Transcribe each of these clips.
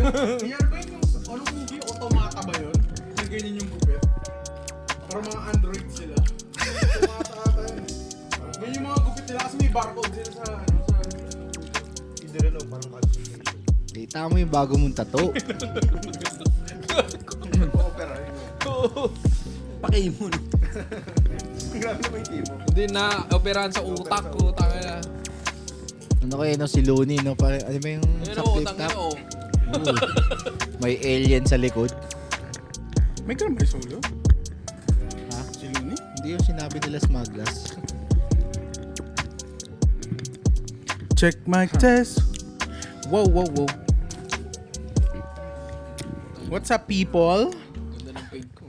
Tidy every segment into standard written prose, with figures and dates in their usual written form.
Yan ba yung anong movie? Automata ba yun? Yung ganyan yung gupit? Para mga android sila. Automata ata yun. Ganyan yung mga gupit nila kasi may barcode sila sa ano sa... Hindi rin o, parang concentration. Kita mo yung bago mong tato. Opera yun. Pakimon. Grabe naman yung timo. Hindi na, operahan sa utak ko. Tanga na. Ano kayo, no? Si Looney, no? Ano ba yung Ayun sa o, flip tanga na top? o. May alien sa likod. May ganun ba yung solo? Ha? Si Looney? Hindi yung sinabi nila Smaglas. Check my test. Wow, wow, wow. What's up, people? Ganda ng pig ko.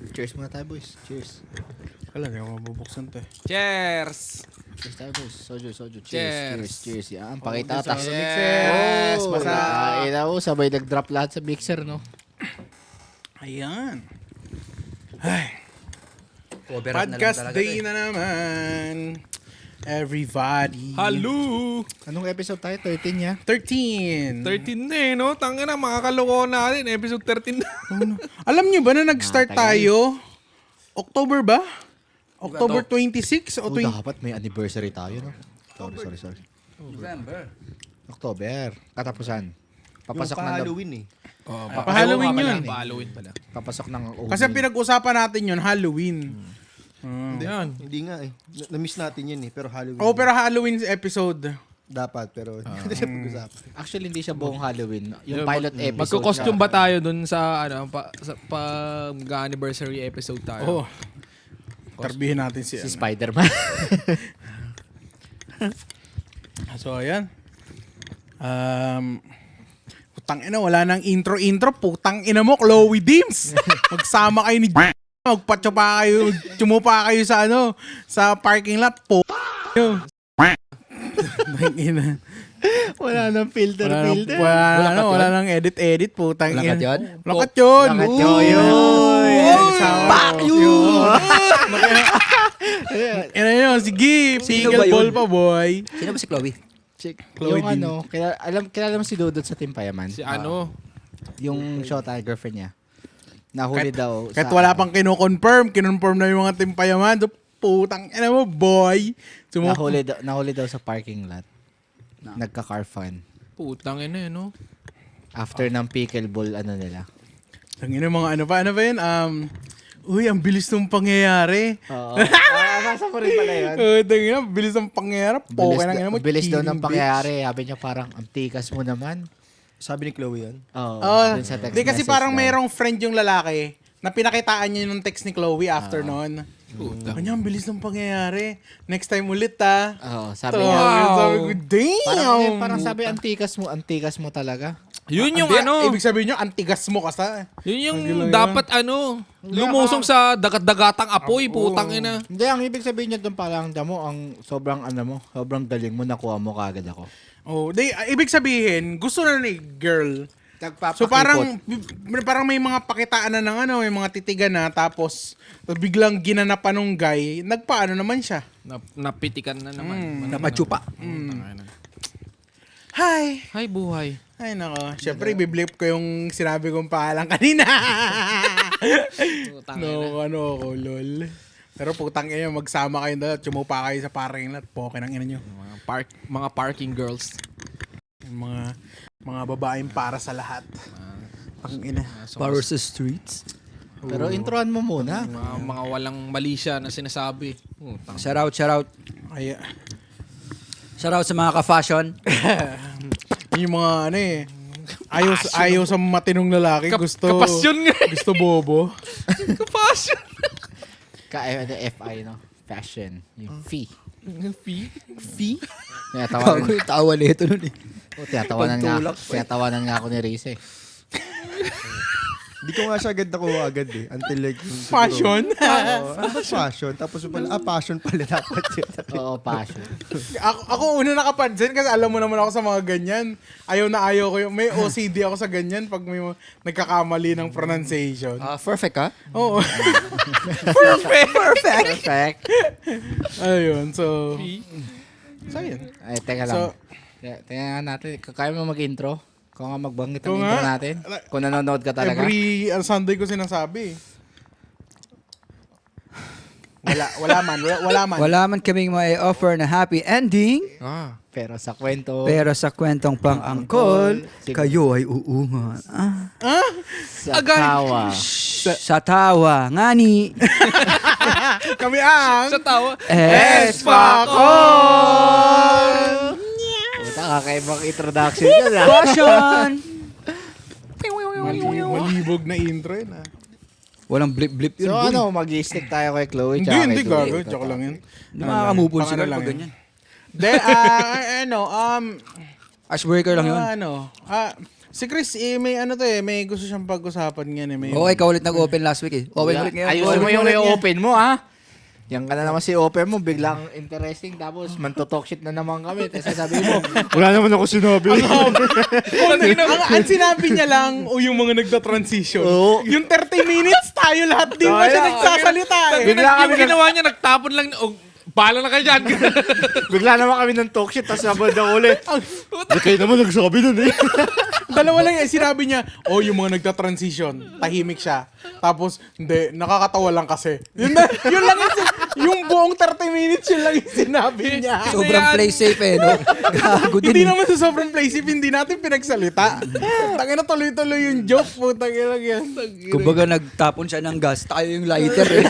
Cheers muna tayo, boys. Cheers. Kala, hindi ako mabubuksan to eh. Cheers! Cheers tayo, boys. Soju. Cheers. Cheers. Yan, pakita ta. Sa mixer. Oh, Basta. Ina, sabay nag-drop lahat sa mixer, no? Ayan. Ay, Cover up na lang podcast talaga. day na naman. Everybody. Hello! Anong episode tayo? 13 ya? 13. 13 na eh, no? Tanga na, makakaloko natin. Episode 13 na. Alam nyo ba na nag-start Tagal. tayo? October ba? October 26 o Oh, 20? dapat may anniversary tayo, no? Sorry. November. October. Katapusan. Yung Papasok ng pa-Halloween eh. Oh, Pa-Halloween yun. Pa-Halloween pala. Papasok ng Kasi pinag-usapan natin yun, Halloween. Hindi, Yan. hindi nga eh. Na-miss natin yun eh. Pero Halloween. Oh, pero Halloween episode. Dapat, pero hindi siya pag-usapan. Actually, hindi siya buong Halloween. Yung pilot episode. Magko-costume ba tayo dun sa, ano, pag-anniversary episode tayo? Oh. Tarbihin natin Si si Spider-Man. So, ayan. Putang ina, wala nang intro. Putang ina mo, Chloe Dims. Magsama kayo ni magpatso pa kayo, tsumupa kayo sa ano, sa parking lot. Putang ina. Wala nang filter. Wala nang edit. Putang ina. Lakat yun? Lakat yun. Lakat Oo. yun. Fuck you. Ina yun, sige. Sino Single ba yun? ball pa, boy. Sino ba si Chloe? Chloe Yung Dims. ano, kilala mo si Dudot sa Team Payaman? Si ano? Yung shota, girlfriend niya. Nahuli daw. Kahit wala pang kinonfirm na yung mga timpayaman. So, putang ina mo, boy. Nahuli daw sa parking lot. Nagka-car fun. Putang ina, no? After ng pickleball, ano nila. Tangina mga ano ba yun? Uy, ang bilis ng pangyayari. Oo. Nasa mo rin pala yun. Tangina, bilis ng pangyayari. Poke ng ina mo. Bilis daw ng cheating pangyayari. Sabi niya parang, ang tikas mo naman. Sabi ni Chloe yan. Oo. bitch. dun sa text Di kasi message parang daw. mayroong friend yung lalaki na pinakitaan niya yung text ni Chloe after noon. Puta. Kanya, ang bilis ng pangyayari. Next time ulit, ha. Oo, Sabi sabi niya. Sabi ko, damn! Parang sabi, ang tikas mo talaga. Yun yung Hindi, ano, ibig sabihin nyo, antigas mo kasi. yun yung Ang gila dapat ano, lumusong sa dagat-dagatang apoy, putang ina. Hindi, ang ibig sabihin niya doon parang damo, ang sobrang sobrang galing mo, nakuha mo kagad ako. Oh, ibig sabihin, gusto na ni girl. Nagpapakipot. So parang may mga pakitaan na ng ano, may mga titigan na tapos biglang ginanapan ng guy, nagpaano naman siya. Napitikan na naman. Napachupa. Hi! Hi, buhay. Ay nako, syempre ibiblip ko yung sinabi kong pangalan kanina. Putang ina. no, ako, lol. Pero putang ina, magsama kayo doon, tsumupa kayo sa parking lot, poke ng ina nyo. Mga parking girls. Mga babaeng para sa lahat. Ang ina. Para sa streets. Pero introan mo muna. Mga walang mali siya na sinasabi. Putang. Shout out. Ay, Shout out sa mga ka-fashion. yung mga ano eh. Ayaw sa matinong lalaki. Kapasyon nga. Gusto bobo. Kapasyon. FI, no? Fashion. Yung fee. Fee? Tinatawanan, Yung tawa nito nun eh. tinatawanan nga ako ni Riz eh. Hindi ko nga siya agad nakuha agad eh. Until like... Fashion? Oo, ano ba fashion? Tapos pala, passion pala dapat yun. Oo, passion. ako una nakapansin kasi alam mo naman ako sa mga ganyan. Ayaw ko yung may OCD ako sa ganyan pag may nagkakamali ng pronunciation. Perfect ha? Oo. Perfect. Ayun, so... So, yun. Ay, teka So, lang. Teka natin. Kaya mo mag-intro? Kung nga magbanggit Kung ang intro nga. natin. Kung nanonood ka talaga. Every Sunday ko sinasabi. Wala man. Wala man kaming may offer na happy ending, Pero sa kwento. pero sa kwentong pang-angkol, kayo ay uungan. sa tawa. Sa tawa, ngani, Kami ang Sa tawa. Espakol! Puta, kakaibang introduction yun ah. Fashion! Malibog na intro yun ah. Walang blip-blip yun. So boy. ano, mag-stick tayo kay Chloe. Hindi, tsaka kay hindi Chloe. gago. Joke lang yun. Hindi makakamupon Pang sila ano lang pag yun. ganyan. De, Ashbreaker lang yun. Si Chris, may ano to may gusto siyang pag-usapan ngayon eh. May, Oo, ikaw ulit nag-open last week eh. Open ulit ngayon. Ayusin mo Open yung ulit niya. i-open mo ha. Yan ka na naman si open mo, biglang interesting, tapos manto-talk shit na naman kami. Tapos sasabihin mo, wala naman ako sinabi. ang sinabi niya lang, yung mga nagta-transition. Oo. Yung 30 minutes, tayo lahat di ba siya Tayo. nagsasalita eh. Bigla kami Yung ginawa niya, nagtapon lang. Bahala na kayo dyan. Bigla naman kami ng talk shit, tapos sabad na ulit. Di kayo naman nagsabi nun eh. Dalawa lang sinabi niya, yung mga nagta-transition, tahimik siya. Tapos, hindi, nakakatawa lang kasi. Yun lang yung buong 30 minutes, yun lang yung sinabi niya. Sobrang play safe eh, no? Gago din. Hindi naman sa sobrang play safe, hindi natin pinagsalita. Tangina tuloy-tuloy yung joke po, tangina yan. Kumbaga nagtapon siya ng gas, tayo yung lighter eh.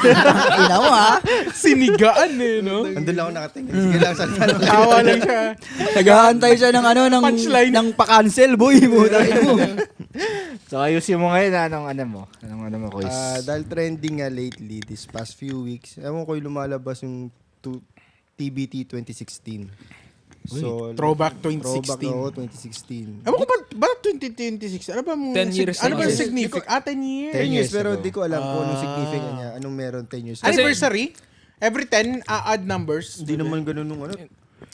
Ina mo ha? Sinigaan eh, no? Andun lang ako nakatingin. Sige lang, salita lang. Tawa lang siya. Nag-aantay siya ng ano, Punchline. ng pa-cancel, boy mo. Mo. So ayusin mo ngayon, anong ano mo, quiz? Dahil trending nga lately, this past few weeks, ewan ko yung lumalabas yung TBT 2016. So, Throwback Throwback 2016. ako, 2016. Ewan ko ba 2026? Ano ba mo? 10 years Ano ba ago. significant? 10 years. 10 years, pero ago. di ko alam kung anong significant niya. Anong meron 10 years ago. Anniversary? Every 10, add numbers. Hindi naman ganun nung ano.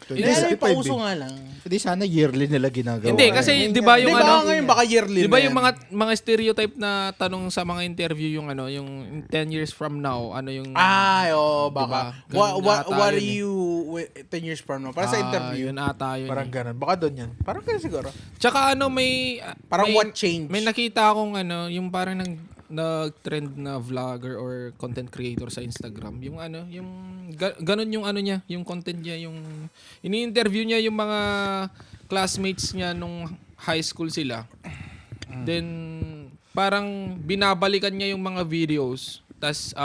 Hindi, may 2065 pauso eh. nga lang. Hindi sana yearly nila ginagawa. Hindi, kasi di ba Di yung ba ano... ngayon baka yearly Di ba na yung yan? mga stereotype na tanong sa mga interview yung ano, yung 10 years from now, ano yung... Baka. Diba? What Ganun ata are yun eh. you 10 years from now? Para sa interview. Yun ata yun. Parang eh. ganun. Baka doon yan. Parang ganun siguro. Tsaka ano, may... Parang may, what changed? May nakita akong ano, yung parang nag-trend na vlogger or content creator sa Instagram. Yung ano, yung... Ganun yung ano niya, yung content niya, yung... Ini-interview niya yung mga classmates niya nung high school sila. Then, parang binabalikan niya yung mga videos. Tas,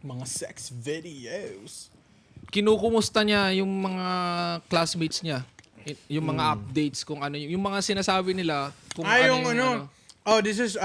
Mga sex videos. kinukumusta niya yung mga classmates niya. Yung mga updates kung ano yung mga sinasabi nila kung Yung ano. Oh, this is,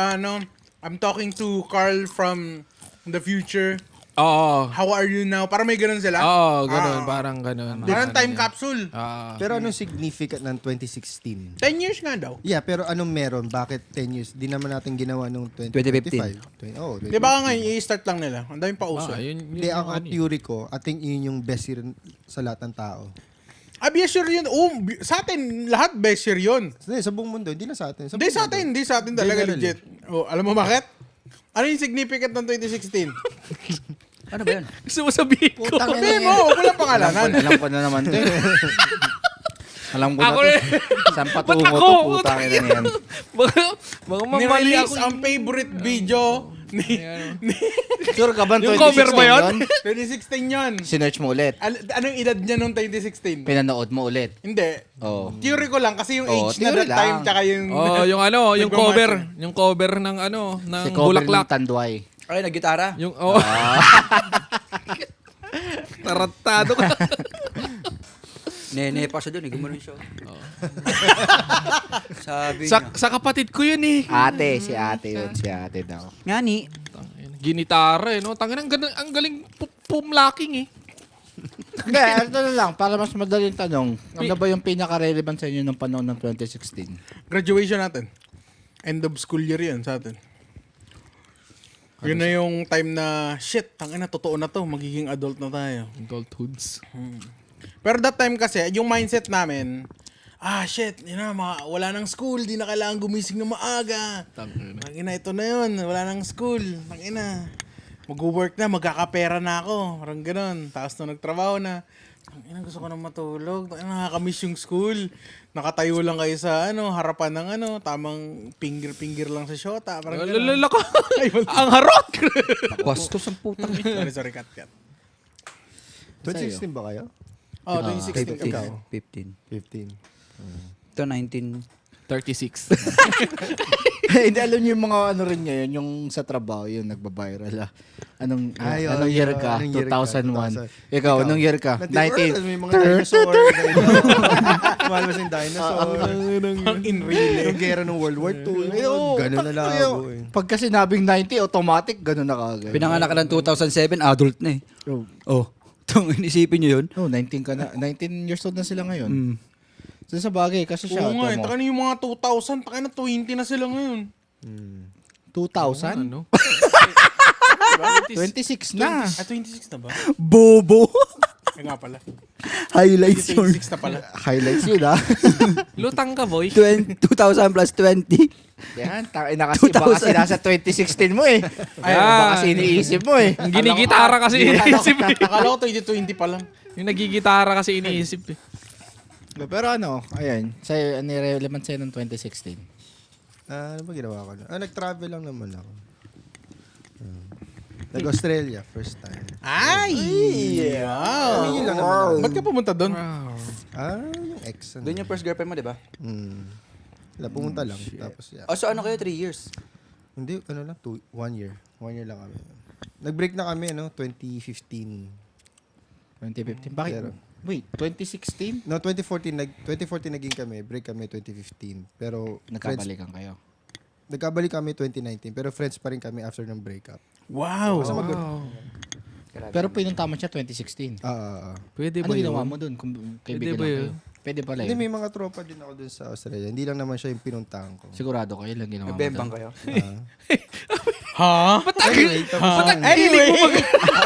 I'm talking to Carl from the future. Oo. How are you now? Parang may ganun sila. Oo, ganun. Parang ganun. Parang time capsule. Pero anong significant ng 2016? 10 years nga daw. Yeah, pero anong meron? Bakit 10 years? Di naman natin ginawa nung 2025. 20, 20, Di ba ngayon, i-start lang nila. Ang daming pauso. Yun Hindi, yung ako theory ko, I think yun yung best year sa lahat ng tao. Yes, sure yun. Sa atin, lahat best year yun. Hindi, sa buong mundo, hindi lang sa atin. Hindi sa atin, hindi sa atin talaga Generally. legit. Alam mo bakit? Ano yung significant ng 2016? Ano ba yun? gusto mo sabihin ko. Sabi mo, huwag ko lang pangalanan. Alam ko na naman to. Alam ko na Ako to. eh. Saan Ba't patungo ako? to, putang ina yan. Baka mamali Nirelease ako. ang favorite video ni Sure ka ba Yung 2016 cover ba yun? 2016 yun. Sinearch mo ulit. Anong edad niya nung 2016? Pinanood mo ulit. Hindi. Oo. Theory ko lang kasi yung age na theory that time lang. tsaka yung... Oh, yung ano, yung Nagmamatch. cover. Yung cover ng ano, ng Si cover Bulaklak. ng Tanduay. Ay, nag-gitara. Yung, Taratado ka. Nene pa siya dun eh. Gumanon siya. Sabi sa, niya. sa kapatid ko yun eh. Si ate yun. Si ate daw. Ngani. Ginitara eh, no? Tangin, ang galing pumlaking eh. Hindi, ito na lang. Para mas madaling tanong. Ano ba yung pinaka-relevant sa inyo ng panahon ng 2016? Graduation natin. End of school year yan sa atin. Yun na yung time na, shit, tangina, totoo na to. Magiging adult na tayo. Adulthoods. Pero that time kasi, yung mindset namin, shit, wala nang school, di na kailangan gumising na maaga. Tangina, ito na yun, wala nang school. Tangina, mag-work na, magkakapera na ako. Parang ganun. Tapos nung nagtrabaho na, Ang gusto ko na matulog. Nakakamiss yung school. Nakatayo lang kayo sa harapan ng tamang finger lang sa shota. Parang ganun. Lalala ka. Ang harot! Bastos ang putang. Sorry, cut. 2016 ba kayo? Oh, 2016 ikaw. 15. 15. Ito, 19. 36. Hindi, alam niyo yung mga ano rin ngayon, yung sa trabaho, yun, nagbabiral. Anong year ka? Anong year ka? 2001. Ikaw, anong year ka? 19. May mga dinosaur. Lumalabas yung dinosaur. In real. Yung gera ng World War II. Ganun na labo eh. Pagka sinabing 90, automatic, ganun na kagad. Pinanganak ka ng 2007, adult na eh. Oh. Oh. Itong inisipin nyo yun? Oh, 19 ka na. 19 years old na sila ngayon. Mm. So, sa bagay, kasi siya, Oo nga, mo. taka na yung mga 2000, taka na 20 na sila ngayon. 2,000? Ano? 26 na. 26 na ba? Bobo! Ay nga pala. Highlights yun. 26 na pala. Highlights yun, ha? Lutang ka, boy. 2000 plus 20. Yan, na kasi baka 2000. nasa 2016 mo eh. Ay, Yan. baka iniisip mo eh. Ang ginigitara kasi iniisip eh. Akala ko 2020 pa lang. Yung nagigitara kasi iniisip eh. Pero ano, ayan, sa'yo, ano yung relevant sa'yo ng 2016? Ano ba ginawa ko? Nag-travel lang naman ako. Nag-Australia, first time. Ay! Wow! Yun lang naman. Ba't ka pumunta doon? Yung ex. Doon yung first girlfriend mo, di ba? Wala, pumunta lang. Tapos, yeah. Oh, so ano kayo, 3 years? Hindi, 1 year. 1 year lang kami. Nag-break na kami, 2015. 2015? Bakit? Pero- Wait, 2016? No, 2014 naging kami. Break kami 2015. Pero Nagkabalikan kayo. nagkabalik kami 2019. Pero friends pa rin kami after ng breakup. Wow! Pero pinunta mo siya 2016. Pwede Ano ba ginawa yun? mo dun? Kung Pwede kaibigan ba lang yun? kayo. Pwede pala Hindi, yun. may mga tropa din ako dun sa Australia. Hindi lang naman siya yung pinuntahan ko. Sigurado kayo lang ginawa mo Bembang dun. kayo? Ha? Anyway, tapos Anyway!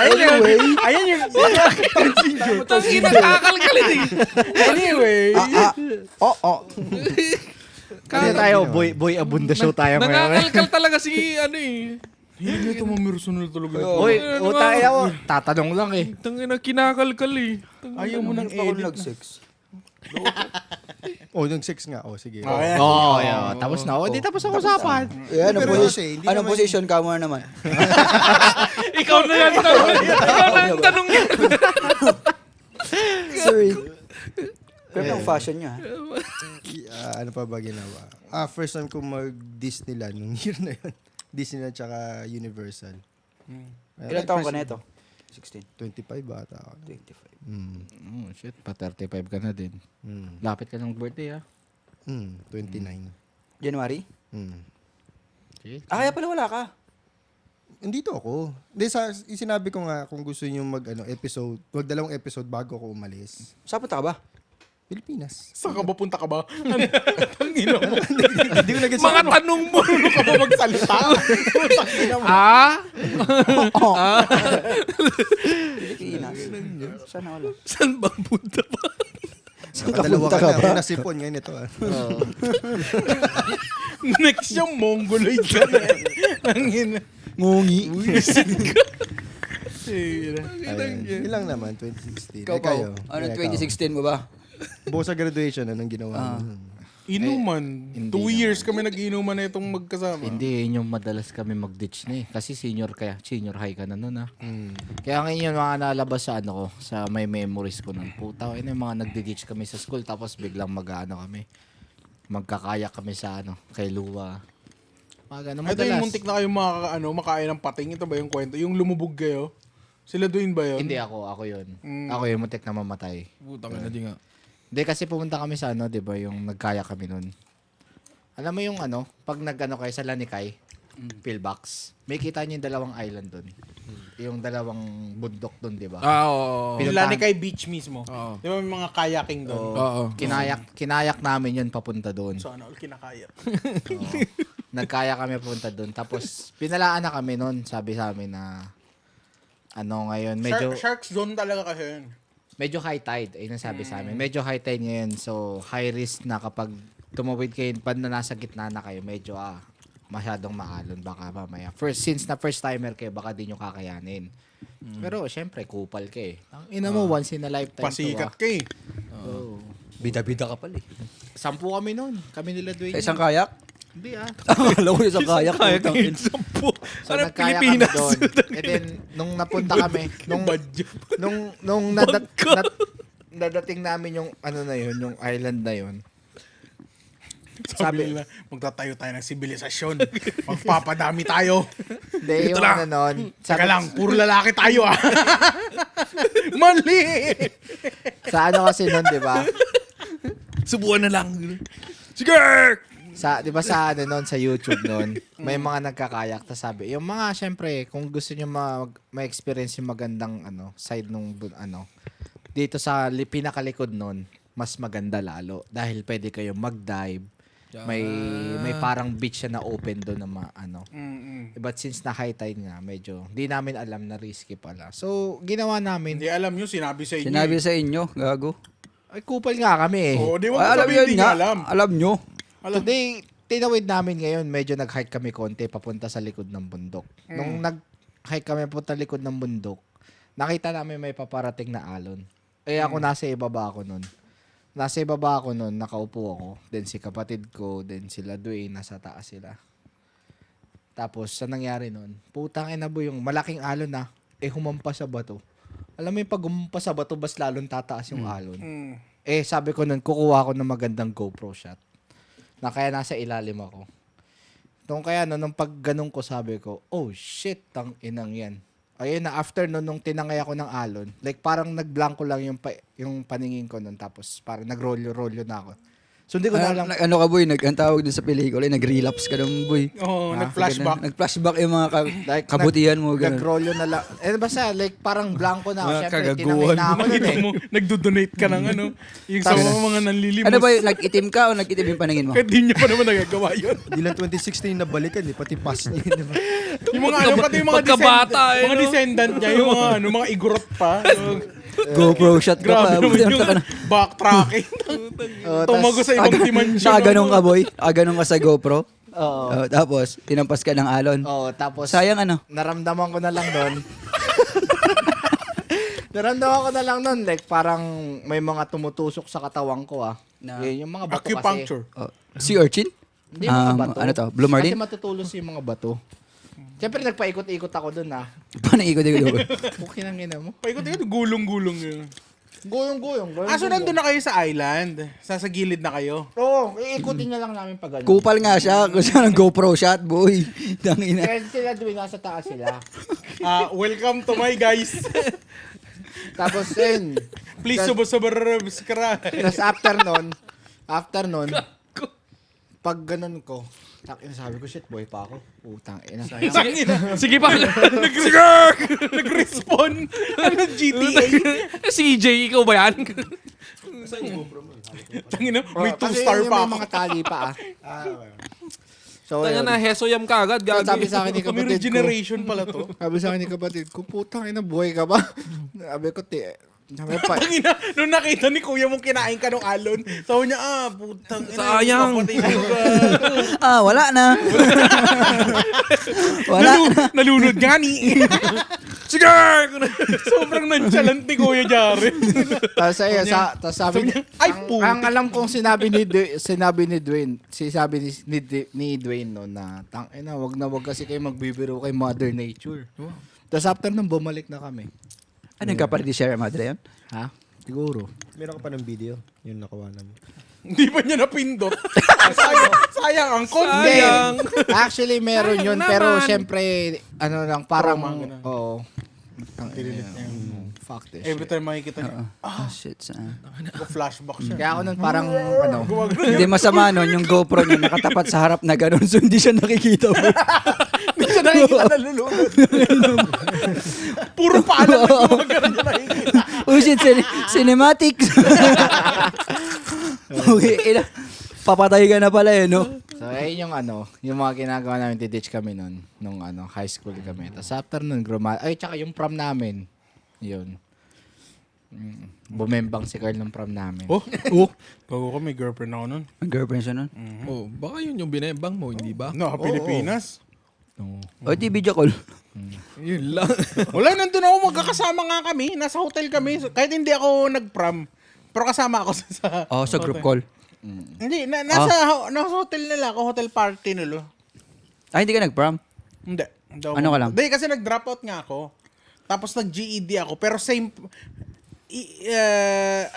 Anyway! Ayan yung... Putang ina, kakalkalit eh. Anyway! Kasi tayo, boy abunda show tayo ngayon. Nangangalkal talaga si ano eh. Hindi ito mamirsunal talaga. Uy, utang ina mo. Tatanong lang eh. Tangina, kinakalkal eh. Ayaw mo nang Hindi pa ako edit. nag-sex. yung 6 nga. Sige. Ayan. Oo, yeah. Tapos na. O, di tapos ang usapan. Anong Pero position? kasi, hindi Anong naman- position ka muna naman? Ikaw na yan. Ikaw na yung tanong yan. Sorry. Pero ang fashion niya. Ano pa ba ginawa? First time ko mag-Disneyland nung year na yun. Disneyland tsaka Universal. Ilan taon ka na ito? 16. 25 bata ako. 25. Oh, shit. Pa 35 ka na din. Lapit ka ng birthday, ha? 29. January? Shit. Kaya pala wala ka. Nandito ako. Hindi, sinabi ko nga kung gusto niyo episode, dalawang episode bago ako umalis. Saan punta ka ba? Pilipinas. Saan ka ba? Punta ka ba? Tangina mo. Hindi ko nag Mga tanong mo. Ano ka ba magsalita? Pilipinas. Saan wala? Saan ba punta pa? Dalawa ka na. Una sipon ngayon ito. Next yung mongoloid ka na. Tangina. Ngungi. Yun lang naman, 2016. Ikaw, kayo? Ano 2016 mo ba? Bukas sa graduation, anong ginawa mo? Inuman. hindi 2 years kami nag-inuman na itong magkasama. Hindi, yun yung madalas kami mag-ditch na eh. Kasi senior high ka na nun, ha? Kaya ngayon yung mga nalabas sa ano ko, sa may memories ko nun. Puta, yun yung mga nagdi-ditch kami sa school, tapos biglang kami. Magkakaya kami sa kay Luwa. Mga ganun Ito madalas. yung muntik na kayong makain ng pating. Ito ba yung kwento? Yung lumubog kayo? Sila doon ba yun? Hindi ako yun. Ako yung muntik na mamatay. Putang ina, di nga. Hindi kasi pumunta kami sa di ba, yung nagkaya kami nun. Alam mo yung pag kayo sa Lanikay, pillbox, may kita niyo yung dalawang island dun. Yung dalawang bundok dun, di ba? Oo. Pinulani kay beach mismo. Oo. Di ba may mga kayaking doon? Oo. Kinayak namin yun papunta doon. So ano, kinakayak. Nagkaya kami papunta doon. Tapos, pinalaan na kami noon. Sabi sa amin na, ngayon, medyo, Sharks zone talaga kasi yun. medyo high tide. Ayun ang sabi sa amin. Medyo high tide ngayon. So, high risk na kapag tumawid kayo, pag na nasa gitna na kayo, medyo, masyadong maalon. Baka mamaya. Since na first timer kayo, baka di nyo kakayanin. Pero, syempre, kupal ka eh. Ang ina mo, once in a lifetime Pasikat ka eh. Oh. Bida-bida ka pala eh. 10 kami nun. Kami nila Dwayne. Sa isang kayak? Hindi ah. Akala ko isang kayak. putang ina. So, nagkaya kami doon. And then, nung napunta kami, nung nadating namin yung ano na yun, yung island na yun. Sabi nila, magtatayo tayo ng sibilisasyon. Magpapadami tayo. Hindi, yung lang. ano nun. Saka lang, puro lalaki tayo ah. Mali! Sa ano kasi nun, di ba? Subukan na lang. Sige! Di ba sa ano nun, sa YouTube nun, may mga nagkakayak. Ta sabi, yung mga, syempre, kung gusto nyo ma-experience yung magandang side nung dito sa pinakalikod nun, mas maganda lalo. Dahil pwede kayo mag-dive. May parang beach siya na open doon na But since na high tide nga, medyo di namin alam na risky pala. So, ginawa namin. Hindi alam nyo, sinabi sa inyo. Sinabi sa inyo, gago. Ay, kupal nga kami eh. Oo, di wag Ay, mo alam sabihin, yun hindi nga. nga alam. Alam nyo. Today, tinawid namin ngayon, medyo nag-hike kami konti papunta sa likod ng bundok. Nung nag-hike kami papunta likod ng bundok, nakita namin may paparating na alon. Eh ako nasa ibaba ako nun. Nakaupo ako. Then si kapatid ko, then sila Dwayne, nasa taas sila. Tapos, sa nangyari nun, putang ina boy, yung malaking alon na, humampas sa bato. Alam mo yung pag humampas sa bato, bas lalong tataas yung alon. Sabi ko nun, kukuha ko ng magandang GoPro shot. Na kaya nasa ilalim ako. Nung pag ganun ko, sabi ko, oh shit, tang inang yan. Ayun na, after nung tinangay ako ng alon, like parang nagblanko lang yung paningin ko nun, tapos parang nagrolyo-rolyo na ako. So hindi ko na alam. Ano ka boy, ang tawag dun sa pelikula, nag-relapse ka naman boy. Oo, nag-flashback. Nag-flashback yung mga kabutihan mo. Ganun. Nagrolyo na lang. Basta like parang blanko na ako. Siyempre, tinangay Kagaguhan. na ako nun Nakita eh. mo, nagdo-donate ka ng yung sa mga nanlilimos. Ano ba yun, nag-itim ka o nag-itim yung paningin mo? Kahit di niya pa naman nagagawa yun. Di lang 2016 na balikan, pati pass niya. Di ba? Yung mga pati yung mga Pagkabata, mga descendant niya, yung mga igorot pa. GoPro shot ka pa. Grabe naman yung backtracking. Tumago sa ibang dimension. Nakaganong ka boy? Nakaganong ka sa GoPro? Oo. Tapos, tinampas ka ng alon. Oo, tapos Sayang ano? naramdaman ko na lang nun. Like parang may mga tumutusok sa katawan ko Yung mga bato Acupuncture. kasi. Sea urchin? Hindi mga bato. Ano to? Blue Kasi Marlin? matutulos yung mga bato. Siyempre nagpaikot-ikot ako dun Paano ikot-ikot? Pukin ang ina mo. Paikot-ikot, gulong-gulong yun. Guyong-guyong. So nandun na kayo sa island? Sa gilid na kayo? Oo, iikutin niya lang namin pag ano. Kupal nga siya. Gusto ng GoPro shot, boy. Tangina. Kaya sila doon, nasa taas sila. Welcome to my guys. Tapos yun. Please subscribe. Tapos after nun, pag ganun ko, sabi ko, shit boy pa ako. Utang ina. Sige pa. Nag-respawn. GTA. CJ, ikaw ba yan? Tangina, may Kasi 2-star yun pa yung ako. mga tali pa So, Tanga yun. na, hesoyam ka agad. So, sabi sa akin ni May kapatid ko, regeneration pala to. sabi sa akin ni kapatid ko, putang ina, buhay ka ba? Sabi ko, sabi pa, Tangina, nung nakita ni kuya mong kinain ka ng alon, sabi niya, putang ina. Sayang. kapatid ko ka." Wala na. Wala na. Nalunod nga ni. Sige! Sobrang nonchalant ni Kuya Jaren. tapos ayun, tapos sabi niya, "Ay, ang alam kong sinabi ni Dwayne, ni Dwayne no, na, tangina, wag kasi kayo magbibiro kay Mother Nature. Tapos after nung bumalik na kami. Ano yung kapatid ni Sierra Madre yun? Ha? Siguro. Meron ka pa ng video, yung nakuha namin. Hindi pa niya napindot. Sayang ang content. Sayang. Actually, meron yun. Sayang Pero naman. syempre, ano lang, parang, Trauma, ganun. oo. Fuck this Every shit. time makikita niya, Shit, saan? flashback siya. Kaya ako nun parang, ano, Hindi masama nun, yung GoPro niya nakatapat sa harap na gano'n, so hindi siya nakikita mo. Hindi siya nakikita nalulunod. Puro paalam yung mga ganun niya nakikita. Oh shit, cinematics. Okay, papatay ka na pala no? so ayun yung mga ginagawa namin, ditch kami nun, nung high school kami. Tapos after nun, tsaka yung prom namin, yun. Bumembang si Carl ng prom namin. Oh, bago ko may girlfriend ako nun. Ang girlfriend siya nun. Oh, baka yun yung binebang mo, hindi ba? No, Pilipinas. O, di video call. Yun lang. Wala, nandun ako, magkakasama nga kami. Nasa hotel kami. Kahit hindi ako nag-prom. Pero kasama ako sa Oh, sa group call. Hindi, nasa hotel nila ako, hotel party nila. Hindi ka nag-prom? Hindi. Ano ka lang? Hindi, kasi nag-drop out nga ako. Tapos nag-GED ako. Pero same,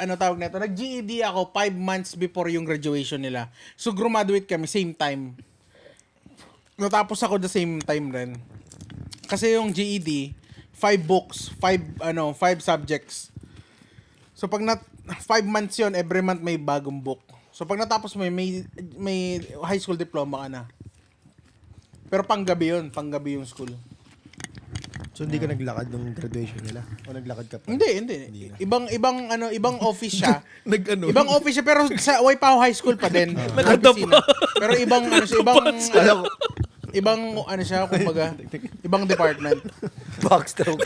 ano tawag nito? Nag-GED ako 5 months before yung graduation nila. So, graduate kami same time. Natapos ako the same time rin. Kasi yung GED, 5 books, 5 subjects. So, pag 5 months yon, every month may bagong book. So, pag natapos mo, may high school diploma ka na. Pero panggabi yung school. So hindi ka naglakad nung graduation nila? O naglakad ka pa? Hindi. Ibang office siya. Nag-ano? Ibang office siya pero sa Waipaw High School pa din. Opisina. Pero kumbaga, ibang department. Backstroke.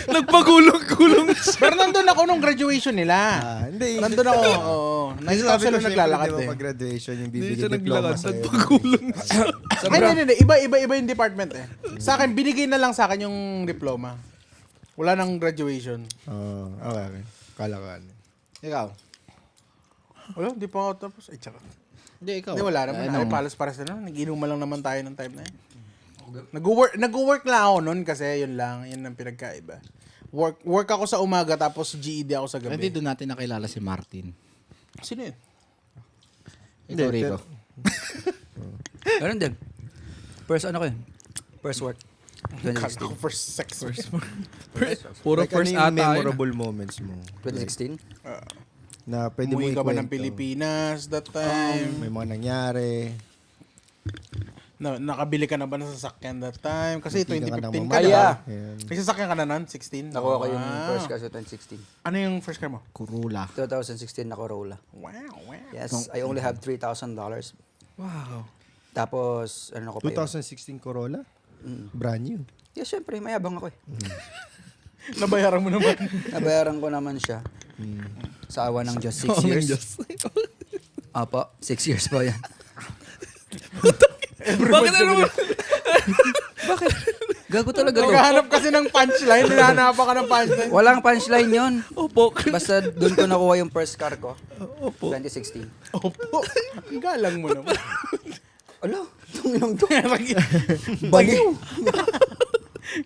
Nagpagulong-gulong siya. Pero nandun ako nung graduation nila. Hindi. Nandun ako, oo. Nakita ko sila naglalakad eh. Pag graduation, yung Hindi bibigyan siya diploma naglakad. sa'yo. Nagpagulong siya. Hindi. Iba yung department eh. Sa akin, binigay na lang sa akin yung diploma. Wala nang graduation. Okay. Kala ka. Ikaw? Wala, di pa ako tapos. Ay, tsaka. Hindi, ikaw. Hindi, wala naman. Ano? Ay, palas-paras na naman. Nag-inuman lang naman tayo ng time na yun. Nag-work lang ako nun kasi yun lang. Yun ang pinagkaiba. Work ako sa umaga tapos GED ako sa Hindi gabi. doon natin nakilala si Martin. Sino yun? Ikaw, Rico. Ganun din. First work. Kala ko 2016. first sex. Puro Like, first ano yung ata. memorable moments mo? 2016? Na pwede mo Umuwi ka ba ng ikwento? Pilipinas that time? May mga nangyari. Nakabili ka na ba ng sasakyan that time? Kasi Hindi ka 2015 nang ka, mamaya. di ba? Ayan. May sasakyan ka na nun? 16? Nakuha ko yung Wow. first car sa 2016. Ano yung first car mo? Kurula. 2016 na Corolla. Wow. Yes, I only have $3,000. Wow. Tapos, ano ko pa yun? 2016 Corolla? Brand new. Yes, syempre, mayabang ako eh. Nabayaran mo naman. Nabayaran ko naman siya. Sa awa ng Diyos, 6 years. Apo, 6 years pa yan. Bakit ano? Bakit? Gago talaga to. Naghahanap kasi ng punchline. Hinahanapan ka ng punchline. Walang punchline yun. Opo. Basta doon ko nakuha yung first car ko. Opo. 2016. Opo. Galang mo naman. Ala, itong to. Baliw.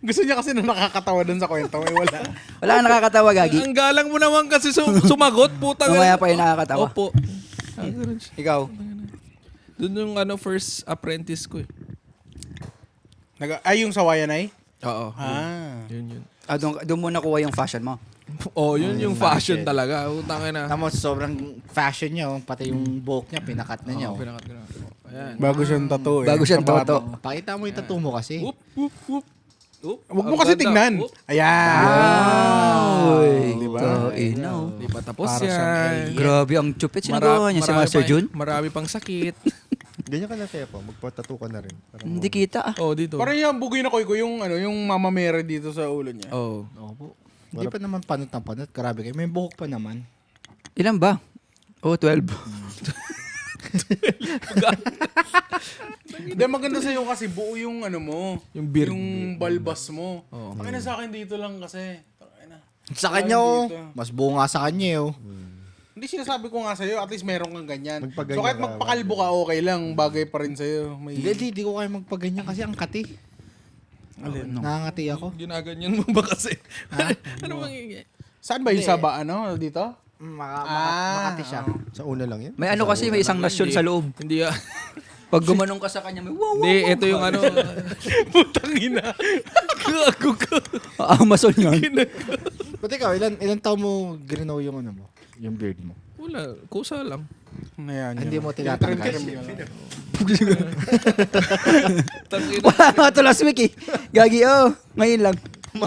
Gusto niya kasi na nakakatawa dun sa kwento. May wala. Wala kang nakakatawa, Gagi. Ang galang mo naman kasi sumagot. Putang. Mamaya pa yung nakakatawa. Opo. Ikaw. Doon yung first apprentice ko eh. Yung sa Wayanay? Oo. Yun. Doon mo nakuha yung fashion mo. Oh, yun yung fashion talaga. Utang na. Tapos sobrang fashion niya, oh. Pati yung buhok niya, pinakat na niya. Oh. Pinakat ko na. Ayan. Bago siyang tattoo eh. Bago siyang toto. Pakita mo yung tattoo mo kasi. Whoop, whoop, whoop. Whoop. Huwag mo kasi Ang ganda. tignan. Whoop. Ayan. Uy, Diba? inaw. Di pa tapos Para yan. siyang Grabe, ang chupit sinagawa niya si Master Jun. Marami pang sakit. Ganyan ka na kaya po. Magpatato ka na rin. Hindi kita ah. Oh, dito. Parang yung bugoy na koy ko yung Mama Mary dito sa ulo niya. Oh. Opo. Hindi pa naman panot na panot. Grabe kayo. May buhok pa naman. Ilan ba? Oh, 12. Hindi, maganda sa'yo kasi buo yung mo. Yung beard. Yung balbas mo. Oo. Ang ina sa akin dito lang kasi. Tangina. Sa kanya, oh. dito. Mas buo nga sa kanya, oh. Hindi sinasabi ko nga sa'yo, at least meron kang ganyan. Magpaganyan So kahit ka, magpakalbo ka, okay lang. Bagay pa rin sa'yo. May... Hindi ko kaya magpaganyan kasi ang kati. Nakangati ako. Ginaganyan mo ba kasi? Ano bang Saan ba yung saba, dito? Makati siya. Sa una lang yan. May ano kasi, may isang nasyon sa loob. Hindi ah. Pag gumanong ka sa kanya, may wow, wow, Hindi, ito yung Putang ina. Gago ka. Amazon yun. But ikaw, ilan taon mo ginaw yung mo? Yung beard mo? Wala. Kusa lang. Ayan, Hindi yun. mo tinatanggal. Wala nga to last week eh. Gagi, oh. Ngayon lang.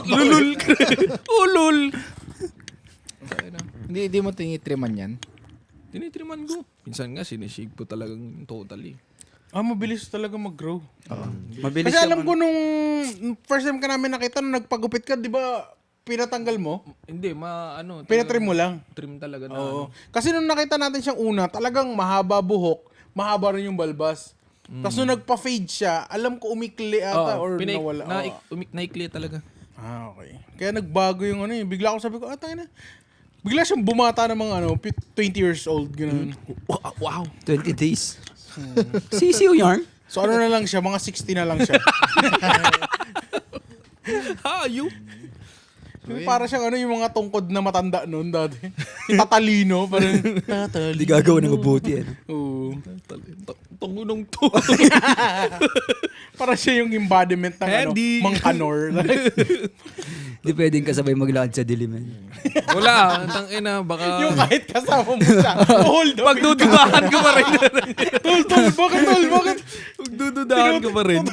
Lulul. Ulul. Hindi mo tinitriman yan? Tinitriman ko. Minsan nga, sinishig po talagang totally. Mabilis talaga mag-grow. Mabilis Kasi yung alam ko nung first time ka namin nakita, nung nagpagupit ka, di ba, pinatanggal mo, Hindi, pinatrim mo lang. Trim talaga na. Oo. Kasi nung nakita natin siyang una, talagang mahaba buhok, mahaba rin yung balbas. Tapos nung nagpa-fade siya, alam ko umikli ata or nawala. Naikli talaga. Okay. Kaya nagbago yung ano eh. Bigla ako sabi ko, tayo na. Bigla siyang bumata ng mga 20 years old, gano'n. Wow. 20 days. Sisiw yarn. So ano na lang siya, mga 60 na lang siya. You? Para siyang yung mga tungkod na matanda noon dati. Tatalino, parang tatalino. Hindi gagawa ng mabuti. Oo. Tungunong to. Para siya yung embodiment ng Handy. Mang Kanor. Hindi pwedeng kasabay maglakad sa dilim. Wala. Tangina, baka... Yung kahit kasama mo siya. Hold up. Pagdududahan ko pa rin. Tol, bakit? Pagdududahan ko pa rin.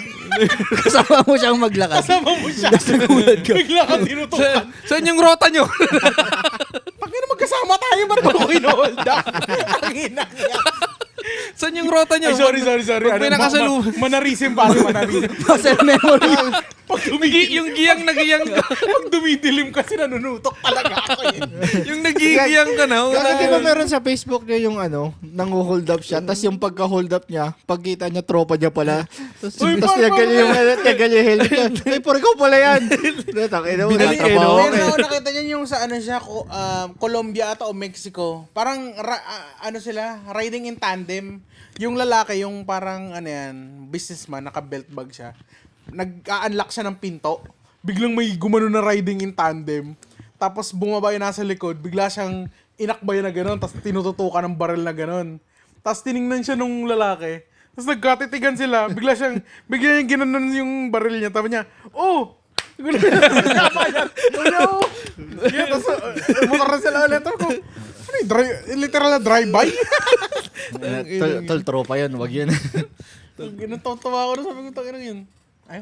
Kasama mo siyang maglakad. Kasama mo siya. Nagulat ka. Bigla ka tinutukan. Saan yung rota nyo? Pagkina magkasama tayo, ba't mo ko hold up? Ang ina niya. Saan yung rota nyo? Ay, sorry. Pag may Manarisim pa. Muscle memory. Pag tumigiling, Yung giyang nagiyang ka. pag dumidilim kasi nanunutok talaga ako eh. Yung nagigiyang ka na. Kasi di ba meron sa Facebook niya yung nangu-hold up siya, tapos yung pagka-hold up niya, pagkita niya, tropa niya pala. Tapos Uy, ganyan yung helmet niya. Ay, por ikaw pala yan. Takina mo, Binalik eh, natapaw no? ako Pero eh. ako nakita niya yung sa siya, Colombia ata o Mexico. Parang, sila, riding in tandem. Yung lalaki, yung parang, businessman, naka-belt bag siya. Nag-a-unlock siya ng pinto. Biglang may gumano na riding in tandem. Tapos bumaba yung nasa likod. Bigla siyang inakbay na gano'n. Tapos tinututukan ng baril na gano'n. Tapos tiningnan siya nung lalaki. Tapos nagkatitigan sila. Bigla yung ginanon yung baril niya. Tapos niya, oh! Yeah, tapos motor na sila ulit. Ako, literal na drive-by? Tol, tropa yun, wag yun. Ginatawa ako na sabi ko, tangina yun. Ay,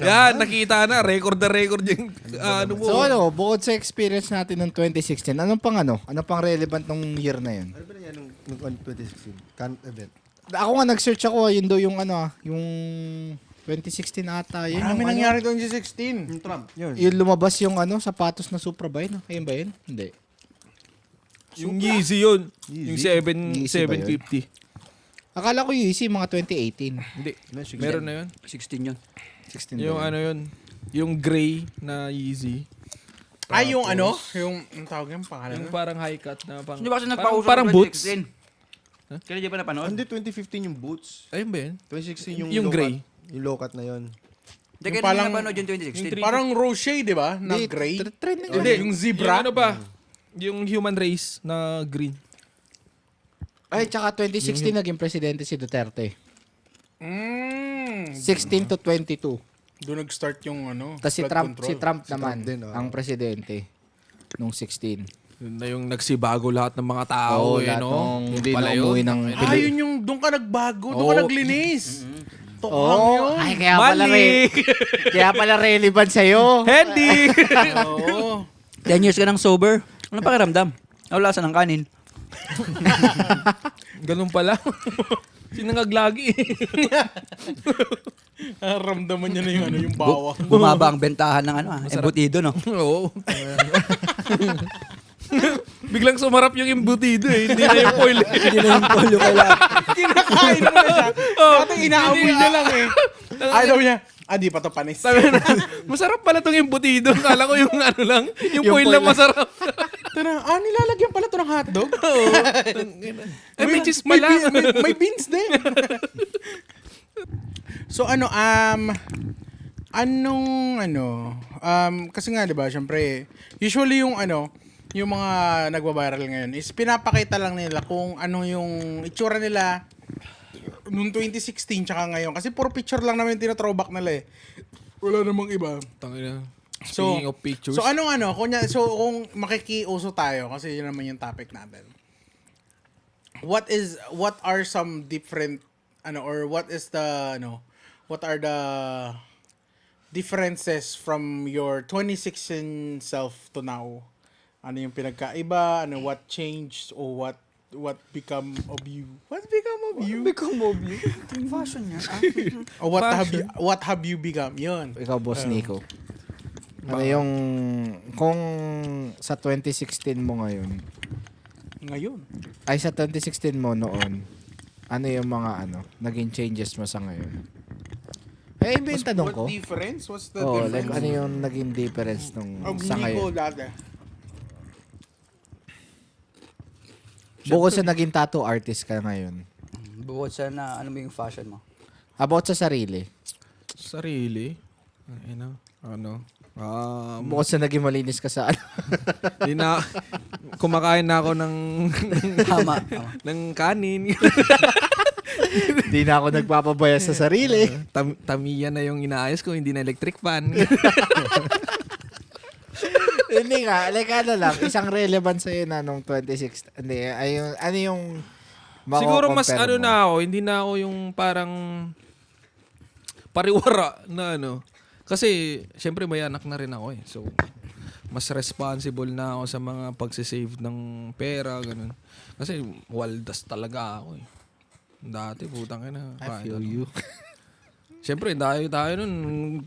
Yan, nakita na. Record na record yung ano mo. So bukod sa experience natin ng 2016, anong pang relevant nung year na yun? Ano ba yan nung 2016? Current event. Ako nga nag-search ako, yun daw yung yung 2016 ata. Yun marami yung, nangyari 2016. Yung Trump, yun. yung lumabas yung sapatos na Suprabite. Ayun ba yun? Hindi. Yung Yeezy yun. Yung Yeezy ba yun? 750. Akala ko Yeezy mga 2018. Hindi. Ano, sige. Meron na yun. 16 yun. 16 Yung ba yun? yun. Yung gray na Yeezy. Ay, yung ang tawag yung pangalan. Yung parang high cut na pang... Hindi ba kasi nagpauso parang ng boots. 2016? Kaya di ba napanood? Hindi, 2015 yung boots. Ayun ba yun? 2016 Yung low gray. cut. Yung low cut na yun. Hindi, kaya palang- di napanood yung 2016. Parang Rocher, di ba? Na Hindi, gray. Trend na yun. Hindi. Yung zebra. Yung ano ba? Yung human race na green. Ay, tsaka 2016 naging presidente si Duterte. 16 to 22. Doon nag-start yung Tapos si flood Trump, control. si Trump naman, Trump din, ang presidente nung 16. Yun na yung nagsibago lahat ng mga tao. lahat no? nung Yung hindi pala na yun. umuwi ng Ah, yun yung doon ka nagbago. Doon ka naglinis. Tokhang yun. Ay, kaya pala relevant sa'yo. Handy! Oo. 10 years ka ng sober. Ano pakiramdam? Nawala sa ng kanin. Ganun pala. Sinangag lagi. Ramdaman niya na yung bawang. Bumaba ang bentahan ng embutido, no? Oo. Biglang sumarap yung embutido eh. Hindi na yung foil. Hindi na yung polyo kailangan. Kinakain mo na siya. Dati inaamoy niya lang eh. Ayaw niya. Di pa to panis. Sabi na, masarap pala tong embutido. Kala ko yung ano lang, yung foil lang masarap. Nilalagyan pala to ng hotdog? Eh, may cheese pala. May beans din. So kasi nga 'di ba, syempre, usually yung mga nagba-viral ngayon is pinapakita lang nila kung ano yung itsura nila noong 2016 tsaka ngayon. Kasi puro picture lang naman yung tina-throwback nila eh. Wala namang iba. Tangina. So, Speaking of pictures. So kung makikiuso tayo kasi yun naman yung topic natin. What are some different what are the differences from your 2016 self to now? Ano yung pinagkaiba? What changed or what what become of you? What become of you? Become mobile. Yung fashion niya. Or what have you become? Yun. Ikaw, Boss Nico. Ano yung, kung sa 2016 mo ngayon, Ngayon. ay sa 2016 mo noon, ano yung mga naging changes mo sa ngayon? Eh, iba yung tanong ko. What difference? What's the Oh, difference? like ano yung naging difference nung Of sa Nico ngayon? dati. Bukod sa naging tattoo artist ka ngayon. Bukod sa na, ano mo yung fashion mo? About sa sarili. Sarili? Ano? Bukod sa naging malinis ka sa Di na, kumakain na ako ng, Tama. ng kanin. Hindi na ako nagpapabaya sa sarili. Tamiya na yung inaayos ko, hindi na electric fan. Hindi nga, like lang, isang relevant sa'yo na nung 2016. Hindi, ano yung Siguro mas mako-compare mo? na ako, hindi na ako yung parang pariwara na Kasi, syempre may anak na rin ako eh. So, mas responsible na ako sa mga pagsisave ng pera, ganun. Kasi, waldas talaga ako eh. Dati, putang ina. I feel you. Syempre, tayo nun,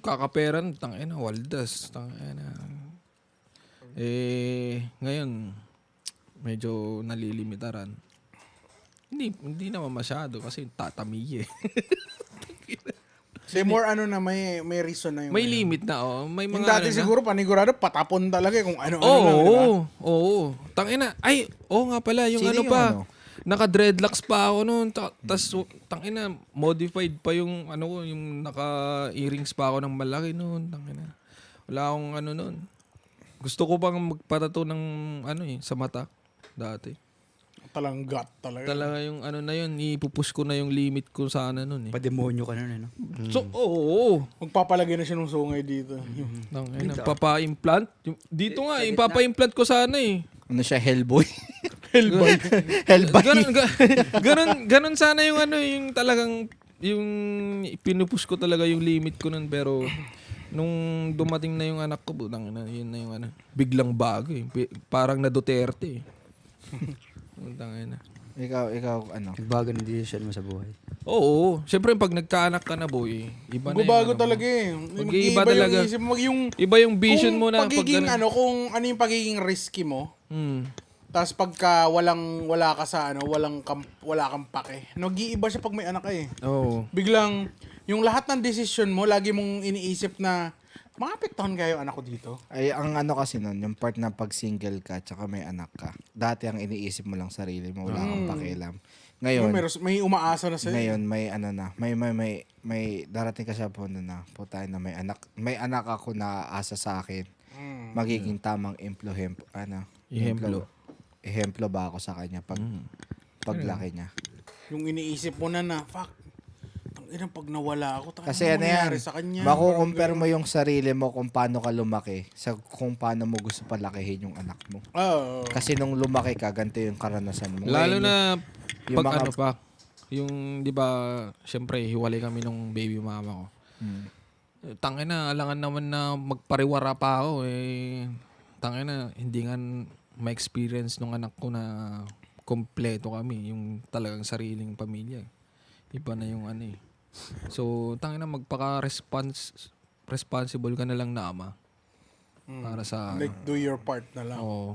kakaperan, tangina, waldas, tangina. Ngayon, medyo nalilimitaran. Hindi naman masyado kasi tatamiye. Say more may reason na yung May limit na, May mga Yung dati na. siguro panigurado patapon talaga kung ano-ano Oo, lang, di ba? oo. Tangina. Ay, nga pala, yung Sino ano yung pa. ano? Naka-dreadlocks pa ako noon. Tapos, tangina, modified pa yung yung naka-earrings pa ako ng malaki noon. Tangina. Wala akong noon. Gusto ko pang magpatato ng sa mata. Dati. Talang gut talaga. Talaga yung na yun, ipupush ko na yung limit ko sa noon eh. Pa-demonyo ka nun, ano? So, oo. Magpapalagay na siya ng sungay dito. Tangina, papa-implant. Dito nga, ipapa-implant ko sana eh. Ano siya, Hellboy? Hellboy. Hellboy. Ganun sana yung yung talagang yung pinupush ko talaga yung limit ko nun, pero nung dumating na yung anak ko, butang na yun na yung biglang bago eh. Parang na Duterte eh. Butang na. Ikaw, Nagbago ng decision mo sa buhay. Oo, syempre pag nagkaanak ka na boy, iba na Magbabago yung talaga eh. Mag-iiba Mag-iiba talaga. yung isip mo. Iba yung vision Kung mo na pagiging pag kung ano yung pagiging risky mo, Hmm. tapos pagka wala ka sa wala kang pake. Nag-iiba siya pag may anak ka eh. Oo. Biglang yung lahat ng decision mo lagi mong iniisip na maapektuhan kayo anak ko dito. Ay, ang kasi nun, yung part na pag single ka tsaka may anak ka, dati ang iniisip mo lang sarili mo, wala kang pakialam. Ngayon, May umaasa na sa'yo. ngayon may darating ka sa punto na, putay na may anak ako na asa sa akin. Magiging tamang ehemplo ba ako sa kanya paglaki niya. Yung iniisip mo na fuck, tangina pag nawala ako, Kasi ano yan, sa kanya. makukumpare mo yung sarili mo kung paano ka lumaki sa kung paano mo gusto palakihin yung anak mo. Oo. Kasi nung lumaki ka, ganito yung karanasan mo. Lalo Ngayon, na yung pag mga- yung 'di ba, syempre hiwalay kami nung baby mama ko. Tangina, alangan naman na magpariwara pa ako eh. Tangina, hindi nga ma-experience nung anak ko na kompleto kami, yung talagang sariling pamilya. Iba na yung eh. So, tangina, responsible ka na lang na ama. Para sa Like, do your part na lang. Oo.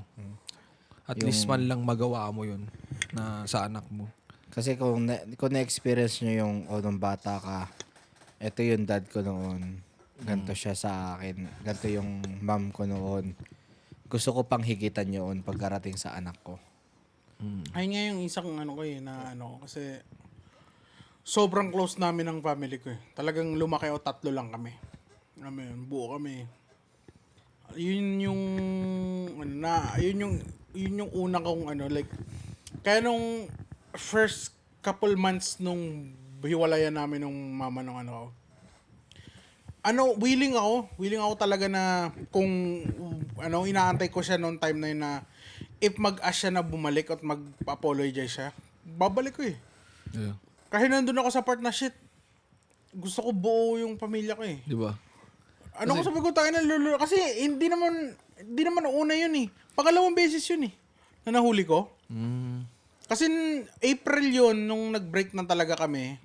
At least man lang magawa mo yun na sa anak mo. Kasi kung na-experience nyo yung nung bata ka, ito yung dad ko noon, ganito siya sa akin, ganito yung mom ko noon. Gusto ko pang higitan yun pagkarating sa anak ko. Ayun nga yung isang kasi sobrang close namin ng family ko eh. Talagang lumaki o 3 lang kami. Buo kami. Yun yung una kong kaya nung first couple months nung hiwalayan namin nung mama nung willing ako talaga na kung inaantay ko siya noong time na yun na if mag-ask siya na bumalik at mag-apologize siya, babalik ko eh. Yeah. Kahit nandun ako sa part na shit, gusto ko buo yung pamilya ko eh. Di ba? Ko sabi ko tayo na lulu kasi hindi naman una yun eh. Pangalawang beses yun eh. Na nahuli ko. Kasi April yun, nung nag-break na talaga kami.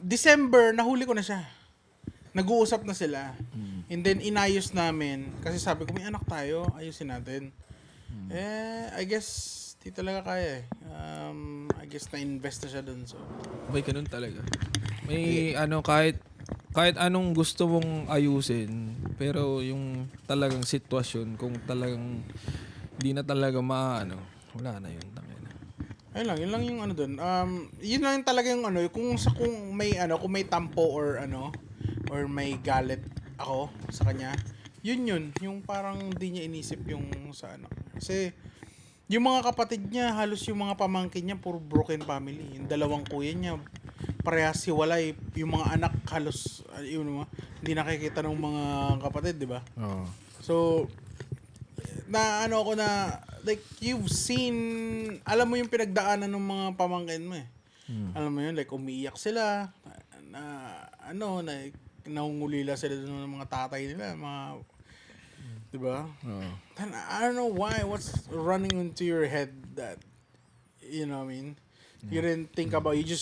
December, nahuli ko na siya. Nag-uusap na sila. And then, inayos namin. Kasi sabi ko, may anak tayo, ayusin natin. I guess, di talaga kaya eh. I guess, na-invest na siya dun. So. May ganun talaga. May kahit anong gusto mong ayusin, pero yung talagang sitwasyon, kung talagang di na talaga wala na yun. Ayun lang yung ano dun. Yun lang yung talaga yung ano, kung may tampo or may galit ako sa kanya. Yun, yung parang di niya inisip yung sa ano. Kasi yung mga kapatid niya, halos yung mga pamangkin niya, puro broken family. Yung dalawang kuya niya, parehas hiwalay. Yung mga anak, halos, hindi nakikita ng mga kapatid, di ba? Oo. So, like, you've seen, alam mo yung pinagdaanan ng mga pamangkin mo eh. Alam mo yun, like, umiiyak sila, nangungulila sila doon ng mga tatay nila, di ba? And I don't know what's running into your head that, you know what I mean? You didn't think about, you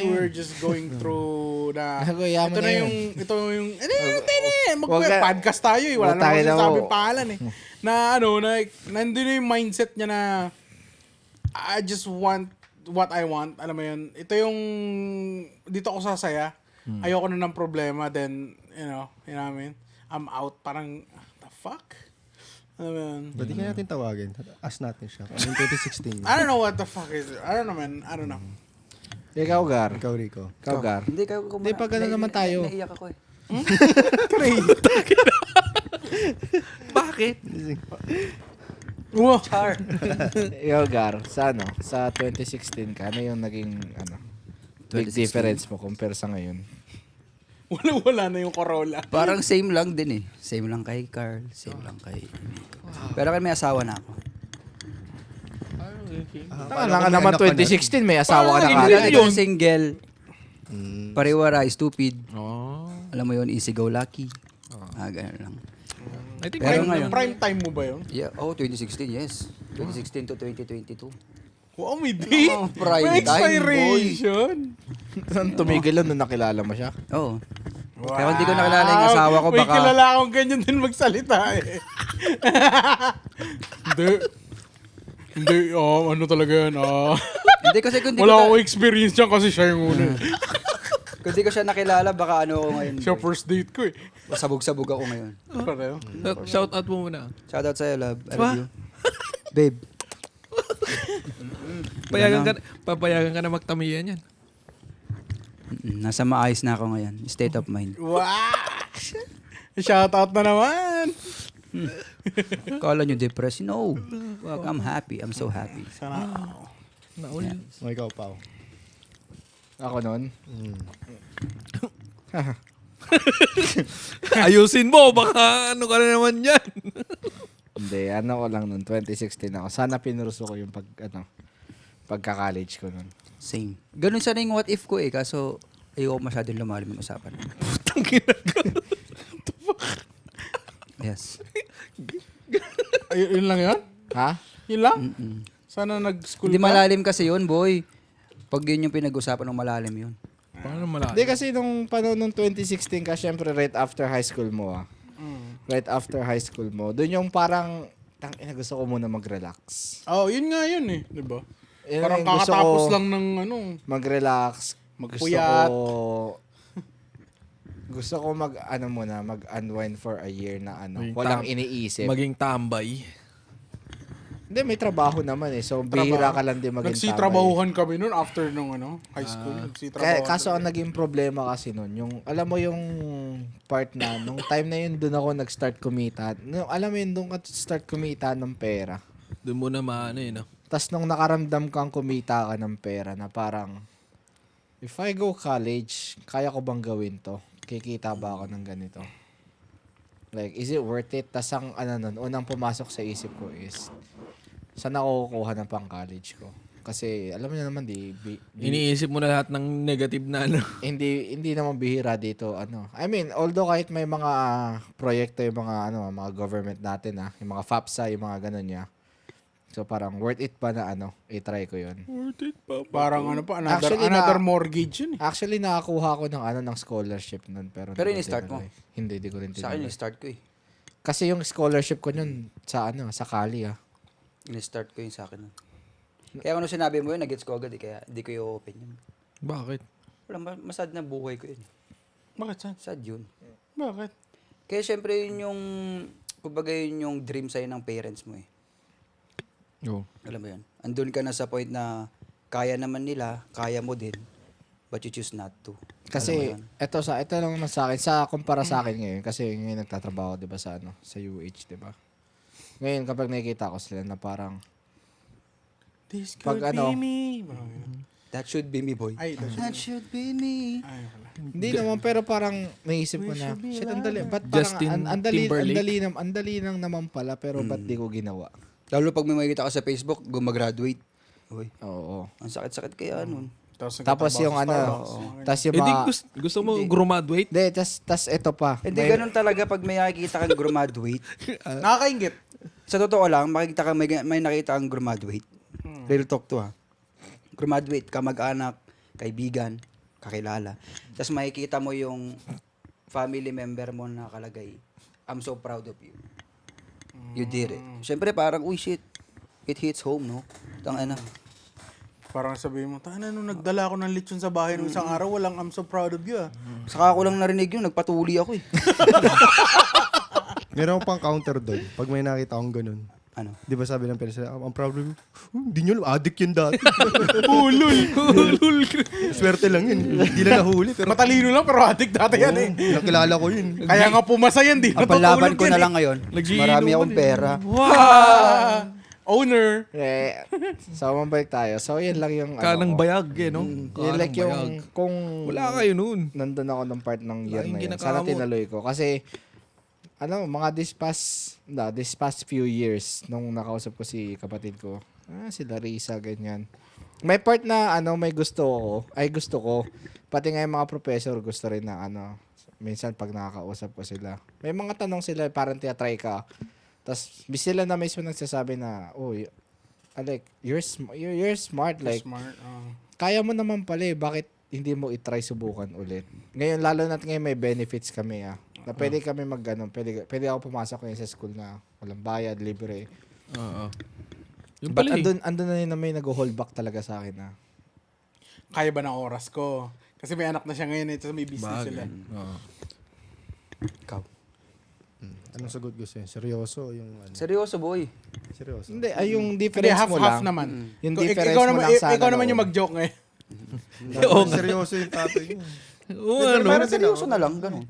were just going through na, Yaman ito na na yun. mag-podcast tayo eh, wala Wag tayo naman na sabi mo. pangalan eh. Nandun na yung mindset niya na, I just want what I want, alam mo yun, ito yung, dito ako sasaya, ayoko na ng problema, then, you know what I mean? I'm out, parang, the fuck? Alam mo yun? Pwede ka natin tawagin. Ask natin siya. Ano yung 2016? I don't know what the fuck is it. I don't know, man. I don't know. Ikaw, Gar. Ikaw, Rico. Ikaw, Gar. Hindi, Hindi, pag ano naman tayo. Naiyak ako eh. Bakit? Wow. Char. Ikaw, Gar. Sa 2016 ka, ano yung naging, big 2016? difference mo compare sa ngayon? Wala na yung Corolla. Parang same lang din eh. Same lang kay Carl, same lang kay Pero kaya may asawa na ako. Lang ka naman 2016, may asawa ka na Parang kagad. Ikaw single, pariwara, stupid. Oh. Alam mo yun, easy go lucky. Ganun lang. I think Pero ngayon- Prime time mo ba yun? Yeah, 2016, yes. 2016 to 2022. Wow, may date. Oh, prime May time, expiration. Saan tumigil lang nung nakilala mo siya? Oo. Pero hindi ko nakilala yung asawa ko, May baka... kilala akong ganyan din magsalita eh. Hindi, ano talaga yan, Hindi kasi kung di Wala ko, akong experience dyan kasi siya yung una. kung di ko siya nakilala, baka ano ako ngayon. Siya first date ko eh. Sabog-sabog ako ngayon. Pareho. Shout out mo muna. Shoutout sa'yo, love. I love you. Babe. Papayagan ka na magtamiyan yan. Nasa maayos na ako ngayon. State of mind. Wow! Shoutout na naman! Kala nyo depressed? No. Well, I'm happy. I'm so happy. Sana. Naul. O, ikaw, Pao. Ako nun? Ayusin mo, baka ano ka na naman yan. Hindi, ko lang nun, 2016 ako. Sana pinuruso ko yung pagka-college ko nun. Same. Ganun sana yung what if ko eh. Kaso, ayoko masyadong lumalim yung usapan. Yes. Yun lang yun? Ha? Yun lang? Mm-mm. Sana nag-school Hindi ka? malalim kasi yun, boy. Pag yun yung pinag-usapan ng malalim yun. Paano malalim? Hindi kasi nung panahon nung 2016 ka, syempre right after high school mo Right after high school mo. Doon yung parang, gusto ko muna mag-relax. Oh, yun nga yun eh. Diba? Yun Parang yung gusto kakatapos ko lang ng mag-relax. Magpuyat. Gusto ko mag-unwind for a year na walang iniisip. Maging tambay. Hindi, may trabaho naman eh. So, bihira ka lang din maging Nagsitrabahuhan kami nun after nung high school. Nagsitrabahuhan Kaso ang kami. naging problema kasi nun, alam mo yung part na, nung time na yun, doon ako nag-start kumita. Alam mo yun, doon ka start kumita ng pera. Doon mo na maano eh, no? Tapos nung nakaramdam kang kumita ka ng pera na parang, if I go college, kaya ko bang gawin to? Kikita ba ako ng ganito? Like, is it worth it? Tapos ang unang pumasok sa isip ko is, saan ako kukuha ng pang-college ko? Kasi, alam mo naman, Iniisip mo na lahat ng negative na ano. hindi naman bihira dito, I mean, although kahit may mga proyekto yung mga government natin, yung mga FAPSA, yung mga ganun niya. So parang worth it pa na i-try ko yun. Parang ano pa, Actually, another mortgage yun eh. Actually, nakakuha ko ng scholarship nun. Pero Pero hindi ko ini-start mo? tinuloy. Hindi ko rin Sa akin, tinuloy. in-start ko eh. Kasi yung scholarship ko nun sa Cali In-start ko yung sa akin. Kaya kung sinabi mo yun, nag-gets ko agad eh. Kaya di ko yung open yun. Bakit? Wala, masad na buhay ko yun. Bakit saan? Sad yun. Bakit? Kaya syempre yun yung, kumbaga yun yung dream sa'yo ng parents mo eh. Oo. Alam mo yun? Andun ka na sa point na kaya naman nila, kaya mo din, but you choose not to. Kasi Alam mo yun? ito lang naman sa akin, kumpara sa akin ngayon, kasi ngayon nagtatrabaho 'di ba sa sa UH, 'di ba? Ngayon kapag nakikita ko sila na parang This Pag could ano- be me. Parang ganun. That should be me, boy. Ay, That should be me. Ay, wala. hindi naman pero parang naisip ko na, shit, ang dali. Ba't parang Justin ang Timberlake? dali lang naman pala pero ba't di ko ginawa? Lalo pag may makikita ka sa Facebook, gumagraduate. Uy, Oo. ang sakit-sakit kaya nun. Tapos yung tas yung Eh di mga gusto mo graduate? Hindi, tas ito pa. Hindi, ganun talaga pag may nakikita kang graduate. Nakakaingit. Sa totoo lang, makikita ka, may nakita kang graduate. Real talk to ha. Graduate, kamag-anak, kaibigan, kakilala. Tapos makikita mo yung family member mo na nakalagay, I'm so proud of you. You did it. Siyempre parang, uy shit, it hits home, no? Tangina. Parang sabihin mo, tana nung nagdala ako ng lechon sa bahay nung isang araw, walang I'm so proud of you ah. Saka ako lang narinig yun, nagpatuli ako eh. Meron pang counter doon. Pag may nakita akong ganun. Ano? Di ba sabi ng parents, I'm proud of you. Hindi nyo, addict yun dati. Ulul. Swerte lang yun. Hindi na nahuli. Pero Matalino lang pero addict dati yan eh. nakilala ko yun. Kaya nga pumasa yan, di Ang palaban ko na lang ngayon, Nagiinuman marami akong pera. Owner. So, mabalik tayo. So, yan lang yung Kanang ko. bayag eh, no? Yan Kanang like yung, bayag. kung Wala kayo nun. nandun ako ng part ng year Laging na yun. ginakamot. Sana tinuloy ko. Kasi, mga this past few years, nung nakausap ko si kapatid ko, si Larissa, ganyan. May part na, may gusto ko. Pati nga yung mga professor, gusto rin na, minsan pag nakakausap ko sila. May mga tanong sila, parang try ka. Tapos, sila na mismo nagsasabi na, like, you're smart, like, Smart. kaya mo naman pala bakit hindi mo i-try subukan ulit? Ngayon, lalo na't ngayon may benefits kami na pwede kami pwede ako pumasok ngayon sa school na walang bayad, libre. Oo. Yung But pala eh. andun na yun na may nag-hold back talaga sa akin Kaya ba ng oras ko? Kasi may anak na siya ngayon eh, tapos may business sila. Oo. Ikaw. Anong sagot gusto yun? Seryoso? Yung Seryoso, boy. seryoso? Hindi, yung Hindi, difference mo half-half lang. naman. Yung Ikaw- difference ikaw mo naman, lang sa ikaw naman ano. yung mag-joke ngayon. Seryoso yung topic niya. Oo, Pero ano? meron din Seryoso ako. na lang, ganun.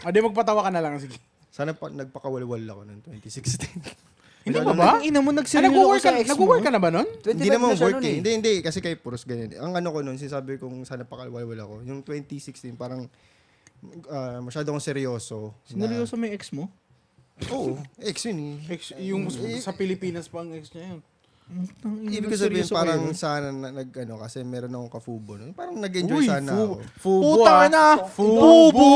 Di magpatawa ka na lang. Sige. Sana nagpakawalwal ako noong 2016. Hindi ba ba? Ang ina mo, Nag-work ka na ba nun? 25 Hindi naman na siya work nun eh. Hindi. Kasi kay puros ganyan. Ang ano ko nun, sinasabi kong sana pakawalwal ako. Yung 2016, parang masyado akong seryoso. Sineryoso mo yung ex mo? Oo. Ex yun eh. Yung sa Pilipinas pa ang ex niya yun. Ibig ko sabihin parang sana kasi meron akong kafubo nun. Parang nag-enjoy sana ako. Fubo Putang ah. ina! Fubo!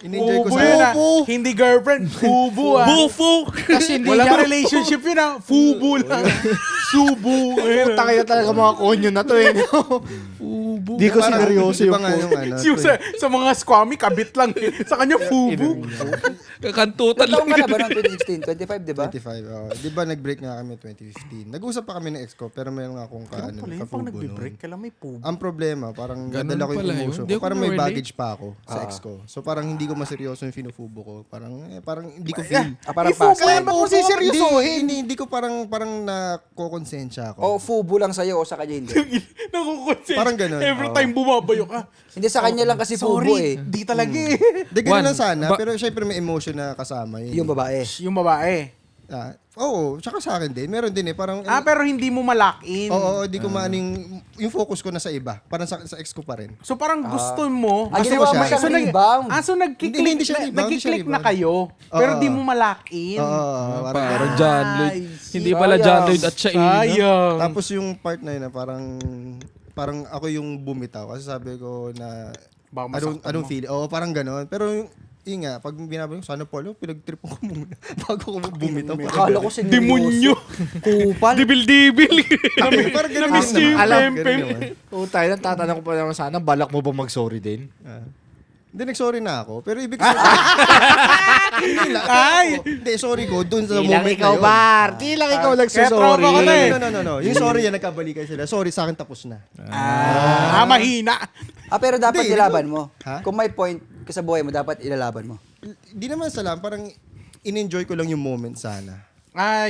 In-enjoy ko Fubo sana. yun ah. Hindi girlfriend. Fubo ah. Bufo! Kasi hindi Walang niya, relationship yun ah. Fubo lang. Subo. putang ina talaga mga konyo na to eh. Di ko Parang, sineryoso di ba yung nga yung ano. Yung sa mga squammy, kabit lang eh. Sa kanya, fubo. Kakantutan Taon lang. ka na ba noong 2016? 25, di ba? 25. Di ba nag-break nga kami 2015? Nag-usap pa kami ng ex ko, pero meron nga akong Pala yung pang kafubo nagbe-break, nun. kailan may fubo. Ang problema, parang Ganun nadala ko yung pala yun. emotion Di ko. ako Parang may ma-relate. baggage pa ako sa ex ko. So parang hindi ko maseryoso yung finufubo ko. Parang hindi ko feel. Parang Fubo past yan, time. ba't mo siseryosohin? Hindi ko parang nakokonsensya ako. O fubo lang sa'yo o sa kanya hindi. Nakukonsensya. Parang ganun, Every oo. time bumabayo ka. Hindi sa kanya lang kasi fubo eh. Di talaga eh. Hindi, ganun One, lang sana. Pero syempre may emotion na kasama yun. Yung babae. Yung babae. Oo, tsaka sa akin din. Meron din eh. Parang, Pero hindi mo ma-lock in. oo, di ko maaning, yung focus ko na sa iba. Parang sa ex ko pa rin. So parang gusto mo. Gusto ko mo siya. siyang So, rebound. so nagkiklik, Hindi siya rebound, hindi siya nagkiklik na rebound. kayo. Pero Oo. di mo ma-lock in. Oo, parang Parang John Lloyd. Ay, Hindi pala John Lloyd at siya Sayang. Tapos yung part na yun na parang ako yung bumitaw kasi sabi ko na Baka I don't masaktan mo. feel. Oo, parang gano'n. Pero yun nga, pag binabi ko, sana pala, pinag-trip ko muna. Bago ko bumitaw. Akala ko seryoso. Demonyo. Kupal. Dibil-dibil. Parang ganun Namiss niyo yung Alam, pempem. Utay, tatanong ko pa naman sana, balak mo ba mag-sorry din? Hindi, nag-sorry na ako. Pero ibig sabihin, hindi lang. Hindi, sorry ko, dun sa Di lang moment ikaw, na yun. Bar. Di lang ikaw Kaya nagsasorry. tropa ka na eh. No. Yung sorry yan, nagkabalikan sila. Sorry, sa akin tapos na. Mahina. Pero dapat Hindi, ilaban mo. Ha? Kung may point ka sa buhay mo, dapat ilalaban mo. Hindi naman salam, parang in-enjoy ko lang yung moment sana.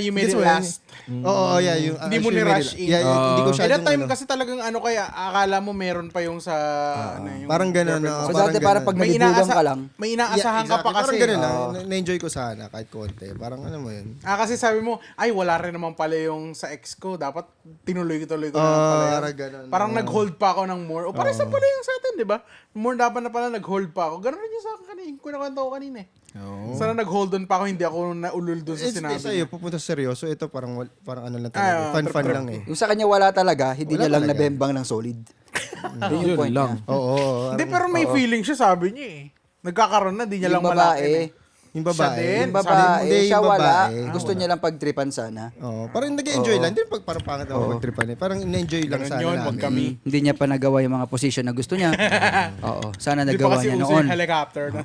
You made This it one, last. Oo, yeah. Yung, Hindi mo actually, ni-rush made it- in. Yeah, hindi ko At siya that time kasi talagang kaya akala mo meron pa yung sa yung parang ganun, girlfriend mo. So parang dati para ganun. pag nalibugan ka lang, may inaasahan ka pa Parang kasi. ganun lang. Na-enjoy ko sana kahit konti. Parang ano mo yun. Kasi sabi mo, ay wala rin naman pala yung sa ex ko. Dapat tinuloy ko na lang pala yun. parang ganun. Parang nag-hold pa ako ng more. O parang sa pala yung sa atin, di ba? More dapat na pala nag-hold pa ako. Ganun rin yung sa akin kanina. Kinakwento ko kanina eh. Sana nag-hold on pa ako, hindi ako naulul doon sa It's sinabi. sa'yo, pupunta sa seryoso. Ito parang ano lang Ah, talaga. Fun true. lang eh. yung sa kanya wala talaga, hindi Wala niya lang talaga. nabembang ng solid. Yun yung point lang. niya. Oo. Hindi, pero may feeling siya, sabi niya eh. Nagkakaroon na, di niya lang Yung malakin eh. babae, Yung Siya babae. din. yung babae, Hindi, siya yung wala. babae. Gusto niya lang pagtripan sana. Oo. Parang nag-enjoy lang. Hindi pag parang pangit ako mag-tripan eh. Parang na-enjoy lang Ganun sana yun, wag namin. kami. Hindi niya pa nagawa yung mga position na gusto niya. Oo. Sana Hindi pa nagawa kasi niya uso noon. yung helicopter na.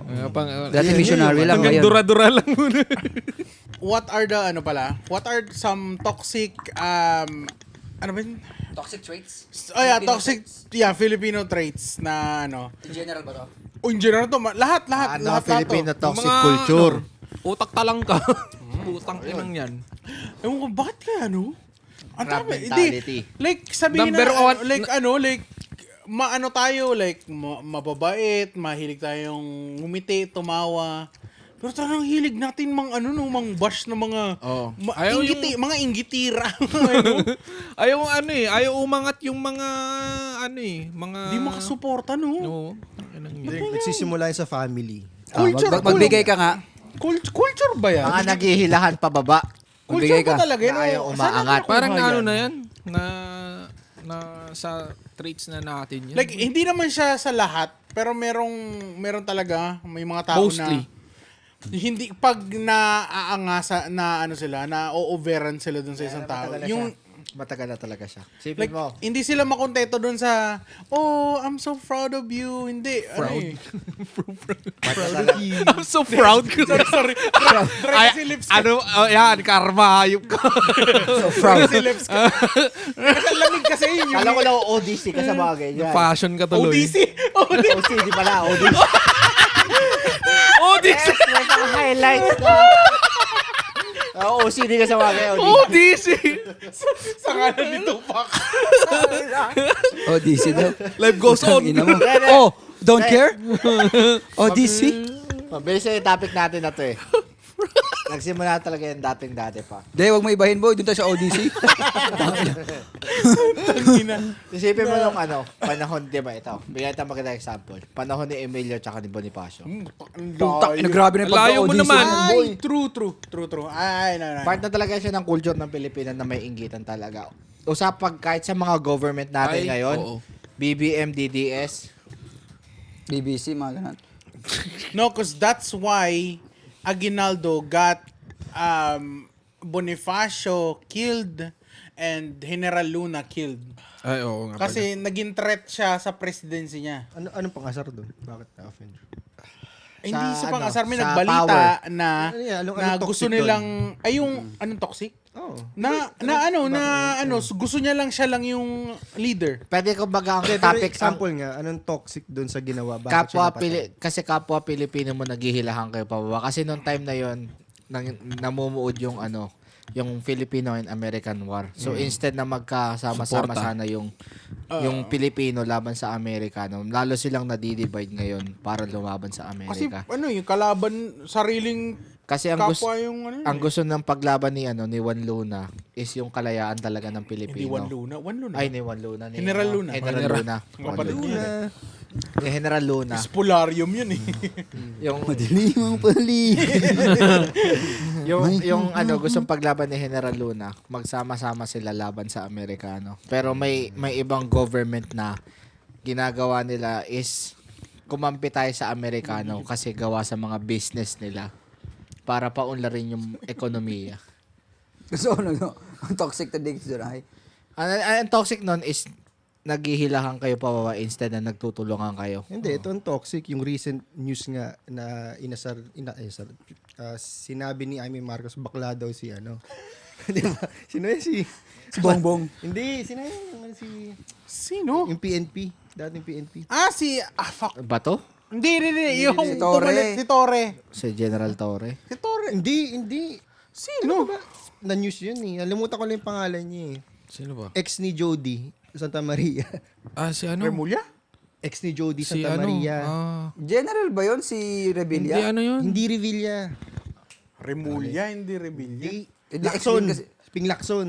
Dati missionary lang Hanggang ngayon. dura-dura lang muna. What are the, what are some toxic, ano ba yun? Toxic traits? Filipino traits na In general ba to? in general to, lahat Filipino to. toxic culture. Utak talang ka. Putang inang yan. Ewan ko, bakit kaya ano? Ang Crab dami. mentality. Hindi, like, sabihin Number na, one, maano tayo, like, mababait, mahilig tayong ngumiti, tumawa. Pero talagang hilig natin mang bash na mga, Ayaw mga inggitira. Ayaw ayaw umangat yung mga mga Di makasuporta, no? Oo. Anong yun? Nagsisimula yun sa family. Culture, Magbigay ka nga. culture ba yan? Mga naghihilahan pababa. Culture magbigay ba ka. talaga yun? Na ayaw O, umaangat. saan Parang nakuha ano yan? na yan na sa traits na natin yan. Like, hindi naman siya sa lahat, pero meron talaga, may mga tao Mostly. na hindi pag naaangasa na sila, na overan sila dun sa isang tao. Yung Matagal na talaga siya. Sipin like mo. hindi sila makontento dun sa I'm so proud of you. Hindi. Proud. I'm so proud ko. Sorry. Dry kasi lips ko. Yan, karma, hayop ko. So proud. Kasi lips ko. Kasi lamig kasi yun. Kala ko lang ODC ka sa bagay niyan. Fashion ka tuloy. ODC. ODC pala, ODC. ODC! May mga highlights ka. Oo, OCD ka sa bagay, ODC. ODC! Sa kanan ni Tupac. Oh, DC daw. Life goes on. Ina mo. Oh, don't care? Oh, DC? Mabilis na yung topic natin na to eh. Nagsimula talaga yung dating dati pa. Hindi, wag mo ibahin boy. Doon tayo sa ODC. Isipin mo nung panahon, di ba ito? Bigyan tayo maganda example. Panahon ni Emilio tsaka ni Bonifacio. Putak, grabe na yung Layo mo pagka-ODC. naman. Ay, true. Ay, no. Part na talaga siya ng culture ng Pilipinas na may inggitan talaga. Usapag kahit sa mga government natin Ay, ngayon, oo. BBM, DDS, BBC, mga ganun. No, because that's why Aguinaldo got Bonifacio killed and General Luna killed. Ay, oo nga. Kasi naging threat siya sa presidency niya. Anong pangasar doon? Bakit na-offend? Hindi sa ano, pang-asar, may sa nagbalita na Ano yan? Anong na toxic gusto nilang anong toxic? Oo. Gusto niya lang siya lang yung leader. pwede ko baga ang Pero topic ang example nga, anong toxic doon sa ginawa? Bakit kapwa siya napatay? kasi kapwa Pilipino mo naghihilahan kayo pababa kasi noong time na yon namumuod yung yung Filipino and American War. So instead na magkasama-sama Suporta. sana yung Pilipino laban sa Amerikano, lalo silang nadidivide ngayon para lumaban sa Kasi Amerika. yung kalaban, sariling Kasi ang gusto kapwa yung ang gusto ng paglaban ni Juan Luna is yung kalayaan talaga ng Hindi Pilipino. Juan Luna. Ay, ni Juan Luna. Ni, General Luna. General Luna. Juan Kapatid Luna. niya. Ni General Luna. Spolarium yun eh. Yung Madilimang pali. yung gustong paglaban ni General Luna, magsama-sama sila laban sa Amerikano. Pero may ibang government na ginagawa nila is kumampi tayo sa Amerikano kasi gawa sa mga business nila para paunlarin yung ekonomiya. So, ano, ang toxic to date doon ay. Ang toxic nun is naghihilahan kayo pababa instead na nagtutulungan kayo. Hindi, ito ang toxic. Yung recent news nga na sinabi ni Amy Marcos, bakla daw si ano. Di ba? Sino yun si... Si Bongbong. Hindi, sino yun? Sino? Yung PNP. Dating PNP. Fuck. Bato? Hindi. Yung Si Torre. tumalit, si Torre. Si General Torre. Si Torre. Hindi. Sino? Na news yun eh. Nalimutan ko lang yung pangalan niya eh. Sino ba? Ex ni Jody, Santa Maria. Si ano? Remulla? Ex ni Jody, Si Santa ano? Maria. General ba yun? Si Hindi Rebilla? ano yun? Hindi Revilla. Remulla, hindi Revilla. Hindi, Lacson. ex-din kasi- Ping Lacson.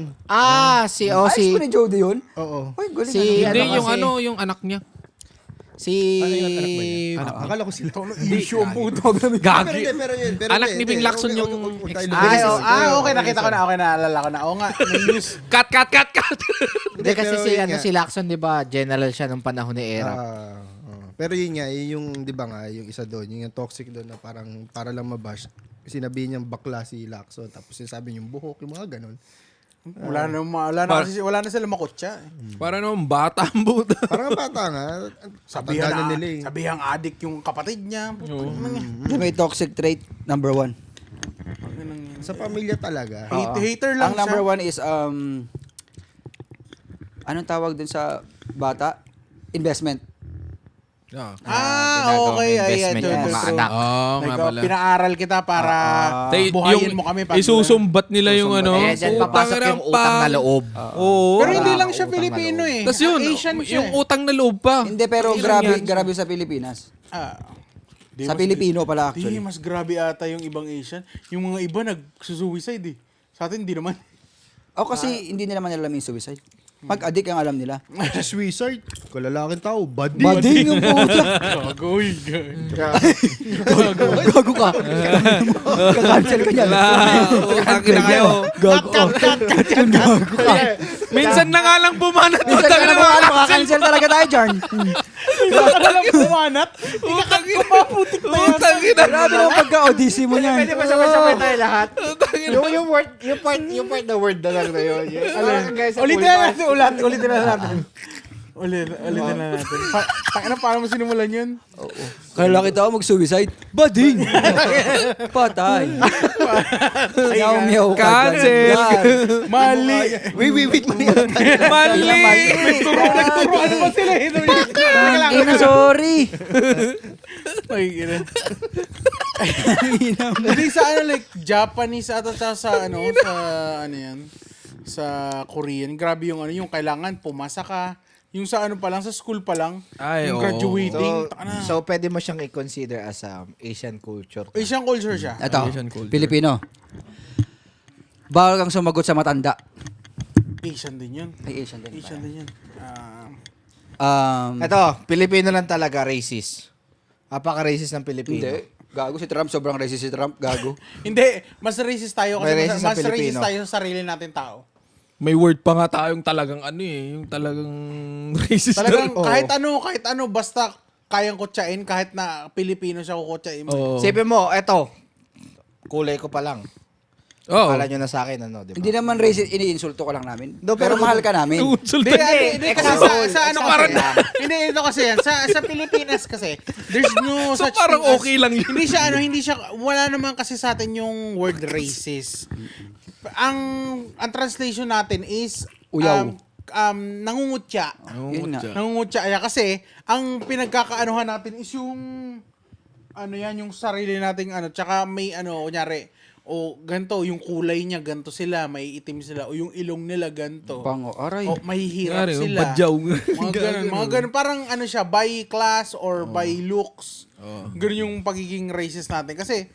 Si Ayos si ko ni Jody yun? Oo. Uy, galing Si- Hindi, ano yung kasi- ano, yung anak niya. si Akala ko sila. Issue ang puto. Gagi. Anak ni Ping Lacson yung Okay, nakita ko na. Okay, naalala ko na. Oo nga, may news. Cut. Hindi kasi pero si yun ano nga. si Lacson 'di ba, general siya nung panahon ni Era. Pero yun nga, yun yung, di ba nga, yung isa doon, yung toxic doon na parang, para lang mabash. Sinabi niyang bakla si Lacson, tapos sinasabi niyang buhok, yung mga ganun. Wala na sila makutsa. Para naman bata ang buta. Parang bata nga, Sabihan tatanda na nila eh. sabihang adik yung kapatid niya. May toxic trait, number 1. Sa pamilya talaga. Hater lang Ang number siya. 1 is, anong tawag dun sa bata? Investment. Okay. investment Ayan, yung mga anak. Nga pala. Pinaaral kita para buhayin mo kami. Pag isusumbat nila yung ano. Eh, dyan papasok yung utang na loob. Oo. Pero hindi lang Utang siya na Filipino loob. eh. Tapos yun, Asian siya. yung utang na loob pa. Hindi, pero grabe sa Pilipinas. Sa Pilipino pala Di, actually. mas grabe ata yung ibang Asian. Yung mga iba nagsusuicide eh. Sa atin, hindi naman. Kasi hindi nila man alam yung suicide. Pag-addict ang alam nila. Si suicide, kalalaking tao, bading. Bading ang puta. Gagoy. Gago ka. Kakancel ka niyan. Utang na kayo. Gago. Gago ka. Minsan na nga lang bumanat. Minsan ka na ba, makakancel talaga tayo, Jarn. Walang pumanat. Utang ina. Grabe naman pagka-audition mo niyan. Pwede ba sabay-sabay tayo lahat? yung part na word na lang na yun. Ulitin na natin. Ulitin na natin. Paano mo sinimulan yun? Kala kita ako mag-suicide. Bading! Patay. Meow-meow ka. Cancel. Mali. Wait. Mali. Nagturuan naman sila. Ina, sorry. Ay, ina. Hindi sa like Japanese ata sa yan, sa Korean. Grabe yung yung kailangan pumasa ka. Yung sa pa lang, sa school pa lang. Ay, yung oo. graduating. So pwede mo siyang i-consider as Asian culture. Asian culture siya. Ito, Asian culture. Pilipino. Bawal kang sumagot sa matanda. Asian din yun. Ay, Asian din. Asian din yun. Ito, Pilipino lang talaga racist. Apaka-racist ng Pilipino. Hindi. Gago si Trump. Sobrang racist si Trump. Gago. Hindi, mas racist tayo kasi May racist mas sa Pilipino. racist tayo sa sarili natin tao. May word pa nga tayong talagang yung talagang racist. Talagang na- kahit ano, basta kayang kutsain, kahit na Pilipino siya kukutsain mo. Oo. Sipin mo, eto, kulay ko pa lang. Oo. Akala nyo na sa akin, di ba? Hindi naman racist. Iniinsulto ko lang namin. No, pero mahal ka namin. Insulta. Hindi, kasi sa ano kasi, hindi, ito kasi yan, sa Pilipinas kasi, there's no So such parang thing as- okay lang yun. Hindi siya, wala naman kasi sa atin yung word racist. Ang translation natin is, Uyaw. nangungutya. Yun nga. Nangungutya. Kasi, ang pinagkakaanuhan natin is yung, yung sarili nating tsaka may kunyari, ganto, yung kulay niya, ganto sila, may itim sila, o yung ilong nila, ganto. Pango. Aray. O mahihirap Kunyari, sila. badyaw. Mga ganun. Parang siya, by class or by looks. Ganun yung pagiging racist natin. Kasi,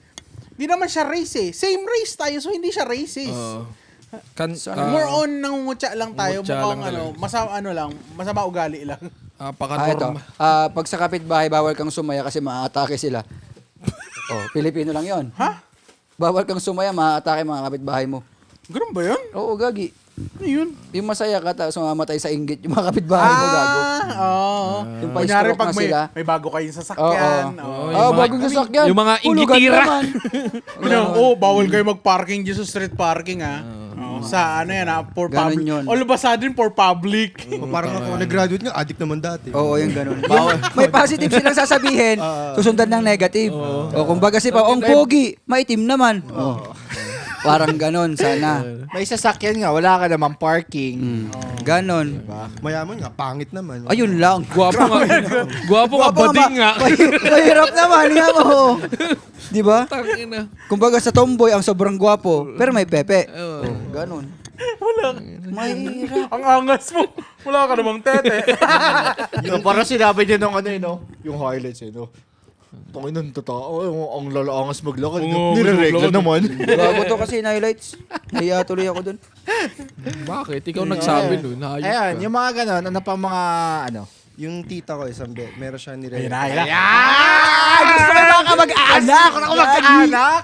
di naman siya race eh. Same race tayo, so hindi siya racist. More on nangungutya lang tayo. Ngutya Mukhang lang talaga. masama ugali lang. Ito. Paka-norma. Pag sa kapitbahay, bawal kang sumaya kasi maaatake sila. Pilipino lang yon. Ha? Bawal kang sumaya, maaatake mga kapitbahay mo. Ganun ba yun? Oo, gagi. Ano yun? Yung masaya ka tapos mamamatay sa inggit yung mga kapitbahay mo gago. Oo. Yung Kunyari pa-stroke pag na sila. may bago kayong sasakyan. Oo. Oo. Bagong sasakyan. yung mga Hulugan inggitira. naman. Bawal kayo mag-parking dyan sa street parking sa ano yan for Ganon public. yun. All of a sudden for public. O parang ako nag-graduate nga, addict naman dati. Oo, yung ganun. May positive silang sasabihin, susundan ng negative. O kumbaga si pa, ang pogi, maitim naman. Parang ganun sana. May sasakyan nga, wala ka namang parking. Ganon. Mayaman nga, pangit naman. Ayun lang. Gwapo nga, bading nga. Mahirap naman, nga mo. Di ba? Tangina. Kumbaga sa tomboy, ang sobrang gwapo, pero may pepe. Ganon. Mahirap. Ang angas mo. Wala ka namang tete. Yung parang sinabi niya nung ano yung highlights Tungin ng totoo, ang lalaangas maglakad. Nire-regla naman. Gago to kasi in highlights. Nahiya tuloy ako dun. Bakit? Ikaw nagsabi nun. Hayop Ayan, ka. yung mga ganon, ano pa mga ano? Yung tita ko, isang meron siya Ayun nire-reto. na. Gusto ko yung mga kamag-anak! Ako mag-anak!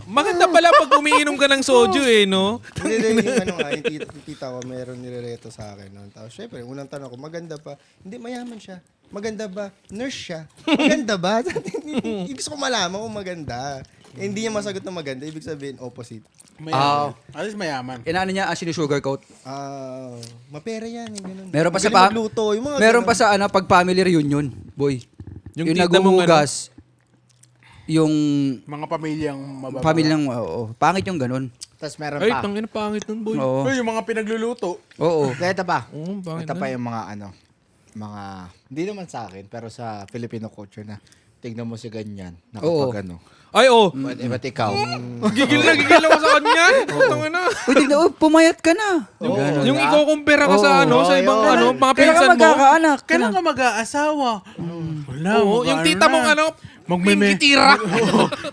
Maganda pala pag umiinom ka ng soju no? Hindi, yung tita ko, meron nire-reto sa akin. No? Tapos, syempre, unang tanong ko, maganda pa? Hindi, mayaman siya. Maganda ba? Nurse siya. Maganda ba? Gusto ko malaman kung maganda. Hindi niya masagot na maganda. Ibig sabihin, opposite. Mayaman. At least mayaman. Inaano niya, sinusugarcoat. Mapera yan. Ganun. Meron pa sa Magaling magluto. Yung mga Meron ganun. pa sa pag family reunion, boy. Yung Yung tita mong naguhugas. Yung Mga pamilyang mababa. pamilyang, oo. Pangit yung ganun. Tapos meron Ay, pa. tangina pangit nun, boy. Oo. Yung mga pinagluluto. Oo. Ito pa. Oo, pangit Ito pa nun. yung mga hindi naman sa akin, pero sa Filipino culture na tignan mo si ganyan, Oo. nakapag ano. Ay, Ba't ikaw? Gigil ako sa kanya. Tangina. Uy, tignan, pumayat ka na. Yung iko-compare ka sa Oo. sa ibang mga Kailan ka pinsan mo. magkakaanak? Kailan ka mag-aasawa? Wala. Oo, yung tita mong pinggitira.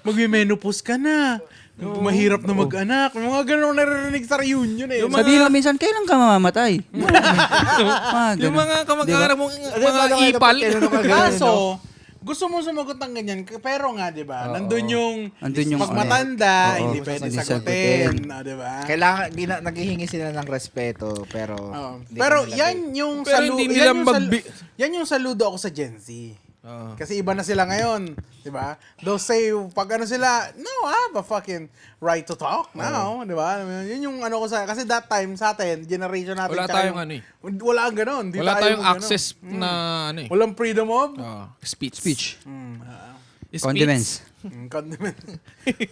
Magme-menopause ka na. Mahirap na mag-anak. Mga ganun naririnig sa reunion eh. Sabihin mo minsan, kailan ka mamamatay? Yung mga kamag-anak mong mga ipal. Kaso, gusto mo sumagot ng ganyan, pero nga, di ba? Nandun yung Nandun yung pag matanda, Oo, hindi pwede hindi sagutin. Di ba? Kailangan, naghihingi sila ng respeto, pero... hindi Pero nila yan yung Pero hindi nila yan yung saludo ako sa Gen Z. Kasi iba na sila ngayon, 'di ba? They'll say pag ano sila, no, I have a fucking right to talk now, 'di ba? Yun yung ano ko sa kasi that time sa atin, generation natin Wala tayong ano eh. Wala ang ganoon, di Wala tayo tayong access na ano eh. Walang freedom of Speech. Condiments. condiment.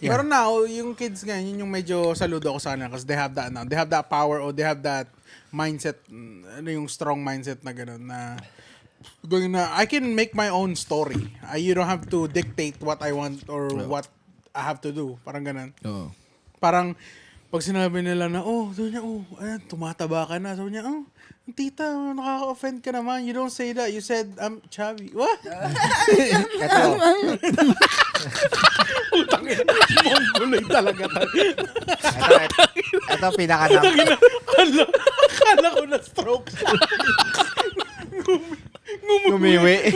Pero now, yung kids ngayon, yun yung medyo saludo ako sa kanila kasi they have that now. They have that power or they have that mindset, ano yung strong mindset na gano'n na going na I can make my own story. You don't have to dictate what I want or what I have to do. Parang ganun. Oo. Parang pag sinabi nila na, sabi niya, tumataba ka na. Sabi niya, tita, nakaka-offend ka naman. You don't say that. You said, I'm chubby. What? Mongoloy talaga. Ito pinaka Akala ko na stroke. Gumiwi.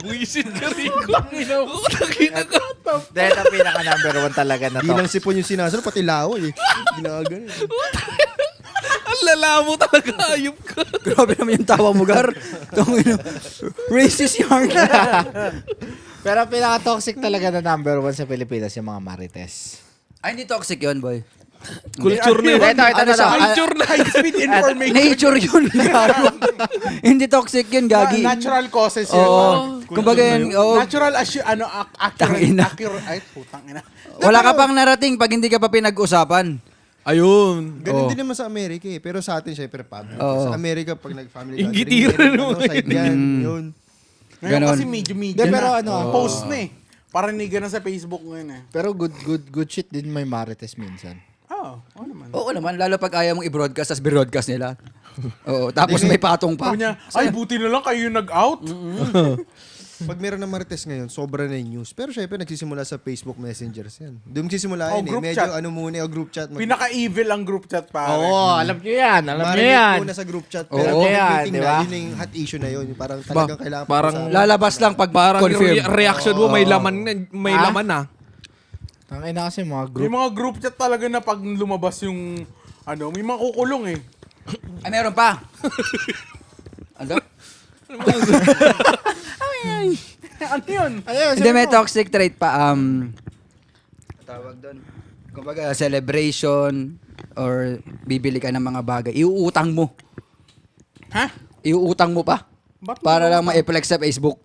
Buisit ka, Rico. Tangina ka. Ito pinaka number 1 talaga na Hindi to. lang sipon yung sinasaro, pati laway eh. Ginagano. Ang lala mo talaga, ayop ka. Grabe naman yung tawa mo, Gar. Racist yarn. Pero pinaka-toxic talaga na number 1 sa Pilipinas yung mga marites. Ay, hindi toxic yun, boy. Culture na yun. Ito, Ano siya? Culture na. High-speed information. Nature yun, gago. Hindi toxic yun, gagi. Natural causes yun. Oo. Kumbaga yun, oo. Natural Tangina. accurate. Ay, putang ina. Wala ka pang narating pag hindi ka pa pinag-usapan. Ayun. Ganun din naman sa Amerika eh. Pero sa atin, syempre, public. Oo. Sa Amerika, pag nag-family Inggitira gathering, naman side yan. Yun. Ngayon Ganon. kasi medyo Pero na. Post na eh. Paranigan na sa Facebook ngayon eh. Pero good shit din may marites minsan. Oo naman. Oo naman, lalo pag ayaw mong i-broadcast, tas broadcast nila. Oo, tapos may patong pa. Sabi niya, ay buti na lang kayo yung nag-out. Pag meron na marites ngayon, sobra na yung news. Pero syempre, nagsisimula sa Facebook Messengers yan. Doon magsisimula yun eh. Group Medyo chat. muna yung group chat. Pinaka-evil ang group chat pare. Alam nyo yan. Marinig muna sa group chat. Pero Oo. pag Yan, meeting di na, ba? yun yung hot issue na yun. Yung parang talagang kailangan parang pag-usapan. Lalabas lang pag Parang confirm. reaction mo may laman na. Tangin na kasi mga May group. mga group chat talaga na pag lumabas yung, ano, may mga kukulong eh. Ay, meron pa. Ano? Ano yun? Hindi, may toxic trait pa. Tawag doon. Kumbaga, celebration or bibili ka ng mga bagay. Iuutang mo. Ha? Iuutang mo pa. Ba't Para lang ma-flex sa Facebook.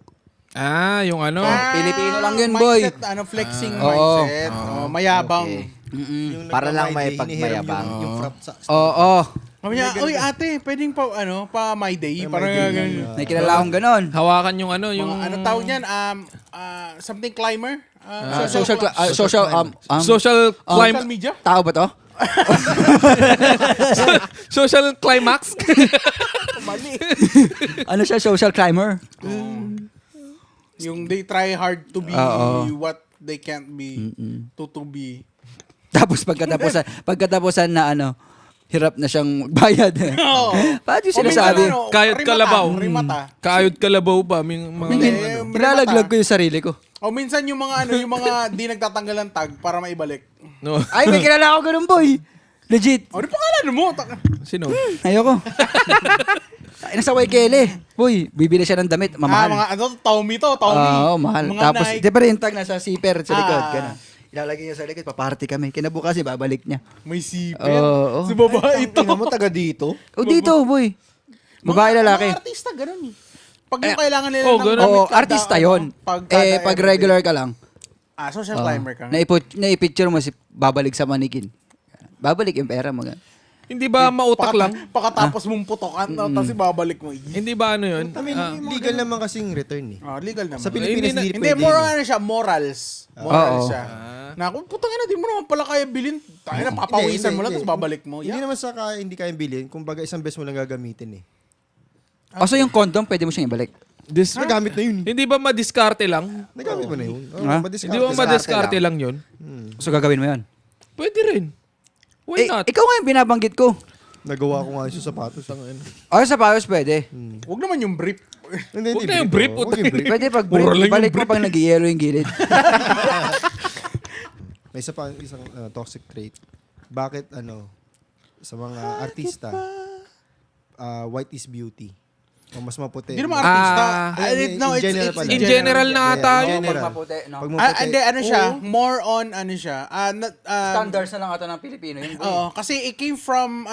Yung ano. Pilipino lang yun, boy. Mindset, ano, flexing Oo. mindset. mayabang. Okay. Mm-mm. Yung Para lang nagpa-My may Day, hinihiram pagmayabang. Yung frap sa... Oo. Sabi niya, uy ate, pwedeng pa, ano, pa my day. May Parang My Day ganyan. yan, May kilala akong ganon. Hawakan yung ano, yung... Mga, ano tawag niyan? Something climber? Social, social Social media? Tao ba to? social climax. Ano siya? Social climber? Yung they try hard to be Oo. what they can't be to be. Tapos pagkatapusan na ano, hirap na siyang bayad. Oo. Bakit yung O, minsan, sinasabi? ano, Kayod rimata, kalabaw. Rimata. Kayod kalabaw pa. Mga... Nilalaglag ko yung sarili ko. O minsan yung mga ano, yung mga di nagtatanggal ng tag para maibalik. No. Ay, may kilala ako ganun, boy. Legit. O di pangalan mo. Sino? Ayoko. Ay, nasa Waikele. Boy, bibili siya ng damit. Mamahal. Mga ano, Tommy to, Tommy. Oo, mahal. Mga Tapos, Nike. di ba rin tag nasa zipper sa likod? Ah. Ganun. Ilalagay niya sa likod, paparty kami. Kinabukasan, babalik niya. May sipit. Oo. Si babae ito. Tingnan mo, taga dito. O dito, boy. Babae, lalaki. Mga artista, ganun eh. Pag yung kailangan nila oh, ng ganun. damit Oo, kada, artista ano, yon. kada Pag everyday. regular ka lang, Social climber ka. naipicture mo si babalik sa manikin. Babalik yung pera mo. Ganun. Hindi ba mautak lang? Pakatapos mong putokan, tapos ibabalik mo. Hindi ba ano yun? I mean, legal naman kasing return eh. Legal naman. Sa Pilipinas, Hindi hindi Hindi, pwede. more ano siya, morals. Morals Oo. siya. Na kung putang ina, di mo naman pala kaya bilhin. Tayo na, papawisan mo lang, tapos babalik mo. Hindi Yeah. naman sa hindi kayang bilhin. Kumbaga, isang beses mo lang gagamitin eh. O so yung condom, pwede mo siyang ibalik. Nagamit na yun. Hindi ba madiskarte lang? Nagamit mo na yun. Ha? Hindi ba madiskarte lang yun? So gagawin mo yun. Pwede rin. Why not? Ikaw nga yung binabanggit ko. Nagawa ko nga yung sapatos. O sa payos, pwede. Huwag naman yung brief. Hindi, Huwag na yung brief, Huwag yung brief. Pwede pag Puro lang yung ibalik mo pag nag-yellow yung gilid. May isa pa isang toxic trait. Bakit sa mga artista, white is beauty. O mas maputi. Hindi naman artista. In general pala. in general na ata In yun. general. maputi, no? Pag maputi. Hindi, ano siya, more on, ano siya. Standards na lang ata ng Pilipino. Yun, Oo, kasi it came from,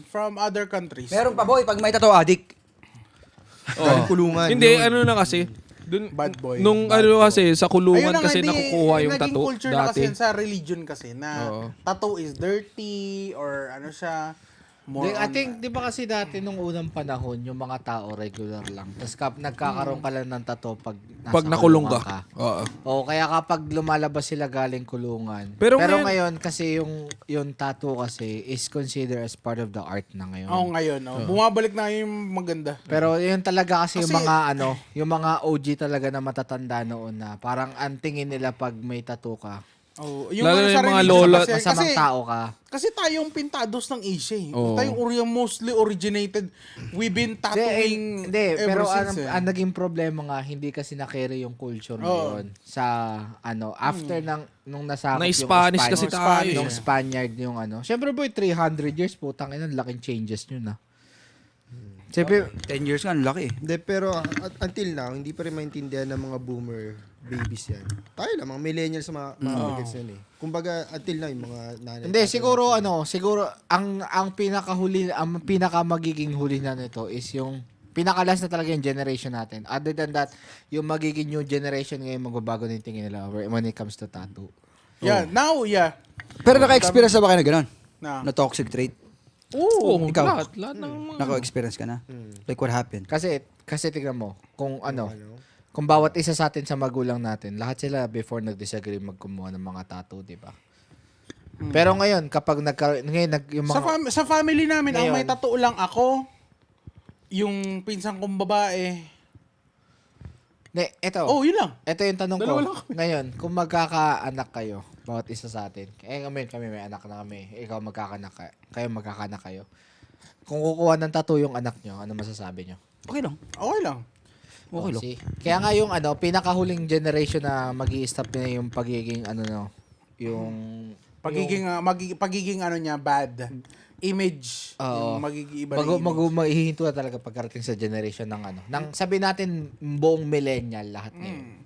from other countries. Meron pa, boy, pag may tattoo addict. Galing kulungan. Hindi, yun. ano na kasi. Dun, Bad boy. Nung Bad ano boy. kasi, sa kulungan Ayun kasi ang hindi- nakukuha yung naging tattoo culture na kasi dati. yan sa religion kasi na Oo. tattoo is dirty or ano siya, more I on- think, di ba kasi dati nung unang panahon, yung mga tao regular lang. Tapos nagkakaroon ka lang ng tattoo pag nasa Pag nakulong kulungan ka. Oo. O kaya kapag lumalabas sila galing kulungan. Pero ngayon kasi yung tattoo kasi is considered as part of the art na ngayon. ngayon. Bumabalik na yung maganda. Pero yun talaga kasi, yung Kasi- mga yung mga OG talaga na matatanda noon na parang ang tingin nila pag may tattoo ka, Oh, Lalo na sa yung mga religion lola, kasi, masamang kasi, tao ka. kasi tayong pintados ng Asia eh. Oo. Tayong mostly originated. We've been tattooing Hindi, ever pero since ang naging problema nga, hindi kasi na-carry yung culture ngayon sa after nung nasakop Na-Spanish kasi tayo eh. Nung Spaniard yung Siyempre boy, 300 years, putang ina, laking changes yun Siyempre, 10 years nga, ang laki. Hindi, pero until now, hindi pa rin maintindihan ng mga boomer babies yan. Tayo lang, mga millennials, mga bagets yan eh. Kumbaga, until now, yung mga nanay. hindi, siguro ang pinaka magiging huli na nito is yung pinakalas na talaga yung generation natin. Other than that, yung magiging new generation ngayon magbabago na yung tingin nila when it comes to tattoo. Yeah, now, yeah. Pero naka-experience na ba kayo na gano'n? Na. Na toxic trait? Oo, Ikaw? lahat ng mga... Naka-experience ka na? Like what happened? Kasi tignan mo, kung kung bawat isa sa atin sa magulang natin, lahat sila before nag-disagree magkumuha ng mga tattoo, di ba? Pero ngayon, kapag yung mga... Sa family namin, ang may Ngayon. tattoo lang ako, yung pinsan kong babae. Ito. Oh, yun lang. Ito yung tanong ko. Dalawa lang Ngayon, kung magkakaanak kayo, bawat isa sa atin, kami may anak na kami, ikaw kayo magkakaanak kayo. Kung kukuha ng tattoo yung anak nyo, ano masasabi nyo? Okay lang. Okay lang. Okay lang. Kaya nga yung pinakahuling generation na magi-stop na yung pagiging yung pagiging ano niya, bad image. Oo. Yung magiging iba na image. maghihinto na talaga pagkarating sa generation ng ng sabi natin buong millennial lahat ngayon.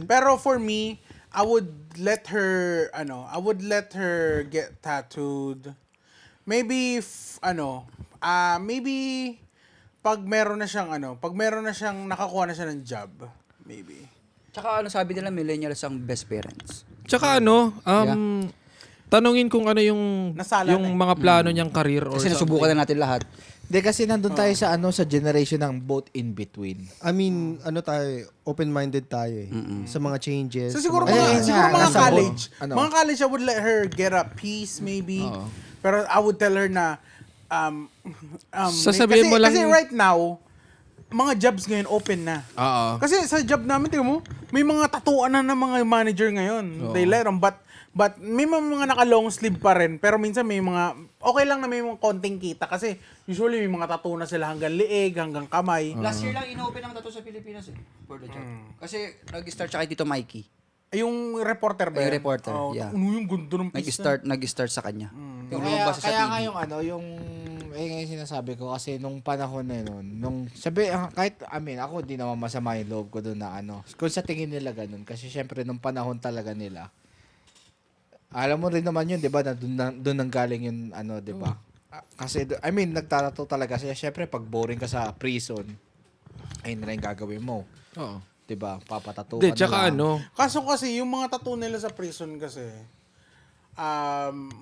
Pero for me, I would let her get tattooed. Maybe maybe pag meron na siyang nakakuha na siya ng job, maybe. Tsaka sabi nila millennials ang best parents. Tsaka tanungin kung ano yung Nasala yung na eh. mga plano niyang career or Kasi nasubukan na natin lahat. Hindi kasi nandun tayo sa sa generation ng both in between. I mean, open-minded tayo eh. Sa mga changes. So siguro sa mga- mga nasa college. ano? Mga college, I would let her get a piece maybe. Pero I would tell her na Sasabihin mo lang- kasi right now, mga jobs ngayon open na. Oo. Kasi sa job namin, tingnan mo, may mga tatuan na ng mga manager ngayon. They let them, but may mga naka-long sleeve pa rin. Pero minsan may mga, okay lang na may mga konting kita. Kasi usually may mga tattoo na sila hanggang liig, hanggang kamay. Last year lang inopen ang tattoo sa Pilipinas for the job. Kasi nag-start siya kay Tito Mikey. Yung reporter ba Yung yan? reporter, Oh, yeah. Ano yung gundo ng piece na? Nag-start sa kanya. Yung Kaya, lumabas siya kaya sa nga TV. yung ngayon sinasabi ko kasi nung panahon na yun, kahit ako di naman masama yung loob ko doon na kung sa tingin nila ganun kasi syempre nung panahon talaga nila alam mo rin naman yun, 'di ba? Na doon nanggaling yung di ba? Kasi nagtatato talaga siya. Syempre pag boring ka sa prison, ayun na lang yung gagawin mo. Oo. 'Di ba? Papatato Hindi, ka tsaka na lang. Kaso kasi, yung mga tattoo nila sa prison kasi,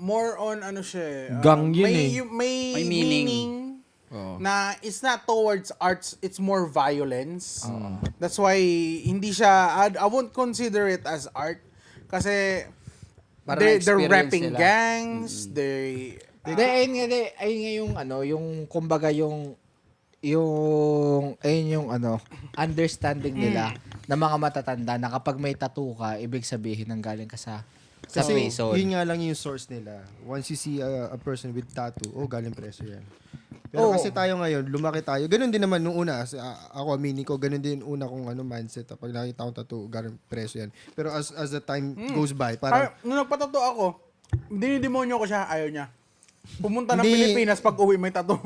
more on siya eh. Gang yun may May meaning. meaning Oo. na it's not towards arts, it's more violence. That's why hindi siya, I won't consider it as art kasi Parang they're na-experience rapping nila. gangs, Hindi, ayun nga yung yung kumbaga yung ayun yung understanding nila ng mga matatanda na kapag may tattoo ka, ibig sabihin nang galing ka sa Kasi prison. yun nga lang yung source nila. Once you see a person with tattoo, galing preso yan. Pero kasi tayo ngayon, lumaki tayo. Ganun din naman nung una. Ako, aminin ko, ganun din una kong mindset. Pag nakita kong tattoo, galing preso yan. Pero as the time goes by, parang, nung nagpatato ako, dinidemonyo ko siya, ayaw niya. Pumunta ng Hindi. Pilipinas pag uwi may tattoo.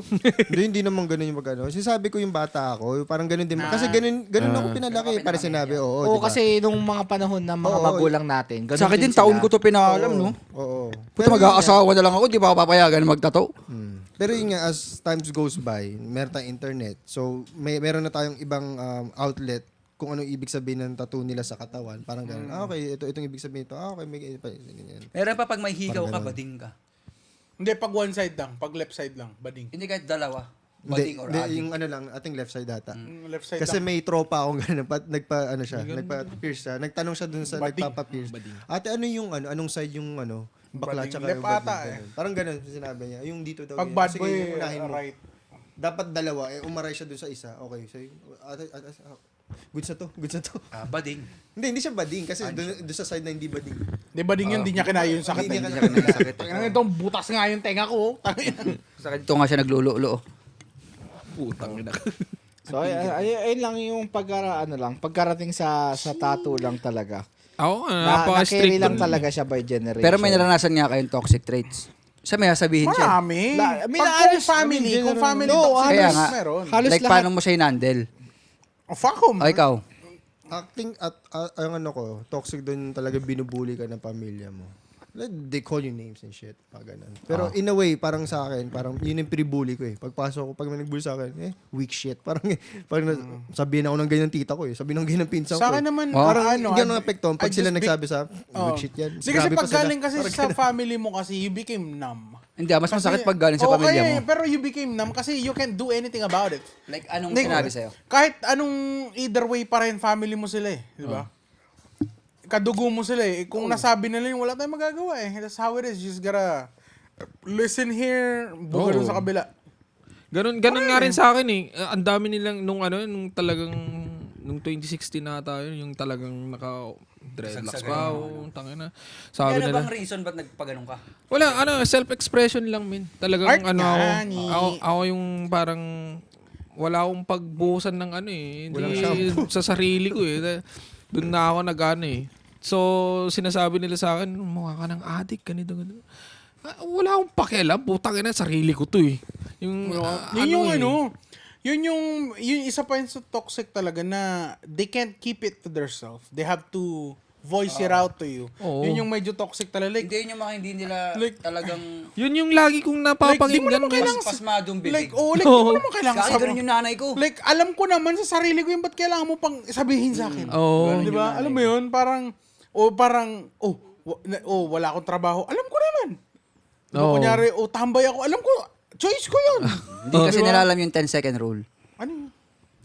hindi naman ganun yung Sinasabi ko yung bata ako, parang ganun din. Kasi ganun ako pinalaki. Para sinabi, Oo, diba? kasi nung mga panahon ng mga Oo, magulang natin, ganun Sa akin din, sila. taon ko to pinaalam, no? Oo. Puta, mag-aasawa na lang ako, di ba ako papayagan magtato? Pero yun nga, as times goes by, meron tayong internet. So, meron na tayong ibang outlet kung anong ibig sabihin ng tattoo nila sa katawan. Parang ganun. Okay, itong ibig sabihin ito. Okay, may ganyan. Meron pa pag may higaw ka, bading ka. Hindi, pag one side lang, pag left side lang, bading. Hindi kahit dalawa. Hindi, Bading or hindi, ading. yung lang, ating left side data. Left side Kasi lang. may tropa akong gano'n, nagpa-pierce siya. Nagtanong siya dun sa Bading. nagpapa-pierce. Ate, anong side yung bakla Bading. tsaka Left yung bading? ata eh. Ganun. Parang ganun sinabi niya. Yung dito daw. Pag yun. bad Sige, boy, yung unahin mo. right. Dapat dalawa, umaray siya dun sa isa. Okay, so goods na to. Bading. Hindi siya bading kasi dun sa side na hindi bading. Di bading yun, di niya kinaya yung sakit. Hindi na niya yun. kinaya. Sakit. Tangina, itong butas nga yung tenga ko. Tangina. Sa dito nga siya naglululo. Putang ina. So, ayun lang yung pagkarating sa tattoo lang talaga. Ako, Na-carry napaka-strict lang dun. talaga siya by generation. Pero may naranasan nga kayong toxic traits. Sa may sabihin siya. Marami. May Pag naalis- kung family No, toxic, Kaya nga. meron. Halos Like, lahat. paano mo siya inandel? Oh, fuck 'em. O ikaw? Acting at ang toxic doon talaga binubuli ka ng pamilya mo. Like, they call you names and shit. Ganun. Pero in a way, parang sa akin, parang yun yung pinibully ko eh. Pagpasok ko, pag may nagbully sa akin, weak shit. Parang sabihin ako ng ganyan tita ko eh. Sabihin ng ganyan pinsan ko Sa akin eh. naman, Parang ano, hindi ako naapektuhan pag I sila just nagsabi sa, weak shit yan. Hindi kasi Grabe pa pag sila. galing kasi sa family mo kasi, you became numb. Hindi, mas masakit pag galing sa Oo, pamilya kaya, mo. Pero you became numb kasi you can't do anything about it. Like, anong Hindi, sinabi sa'yo? Kahit anong either way pa rin, family mo sila eh. Di ba? Kadugo mo sila eh. Kung nasabi nila yun, wala tayong magagawa eh. That's how it is. You just gotta listen here, buka dun sa kabila. Ganun nga rin sa akin eh. Ang dami nilang nung talagang nung 2016 na tayo, yung talagang naka-dreadlocks pa. Tangina. Sabi Kaya nila. bang reason ba't nagpaganon ka? Wala, self-expression lang, min. Talagang Art ako, nga, ni- ako yung parang wala akong pagbuhusan ng ano eh. Hindi Walang shampoo. sa sarili ko eh. Doon na ako nag-ano eh. So, sinasabi nila sa akin, mukha ka ng addict, ganito, ganito. Wala akong pakialam, putang ina, sarili ko to eh. Yung, Yun yung eh. yun isa pa yun sa toxic talaga na they can't keep it to themselves. They have to voice it out to you. Oo. Yun yung medyo toxic talaga. Like, Hindi yun yung mga hindi nila Like- talagang Yun yung lagi kong napapakinggan. Like, di mo naman pasmadong bibig. di mo naman kailangan Kaya ganun yung nanay ko. Like, alam ko naman sa sarili ko yun, ba't kailangan mo pang sabihin sa akin? Oo. Di ba? Alam mo yun, parang, wala akong trabaho. Alam ko naman. Diba, Oo. kunyari, tambay ako. Alam ko, choice ko yun. Hindi kasi nila alam yung 10-second rule. Ano yun?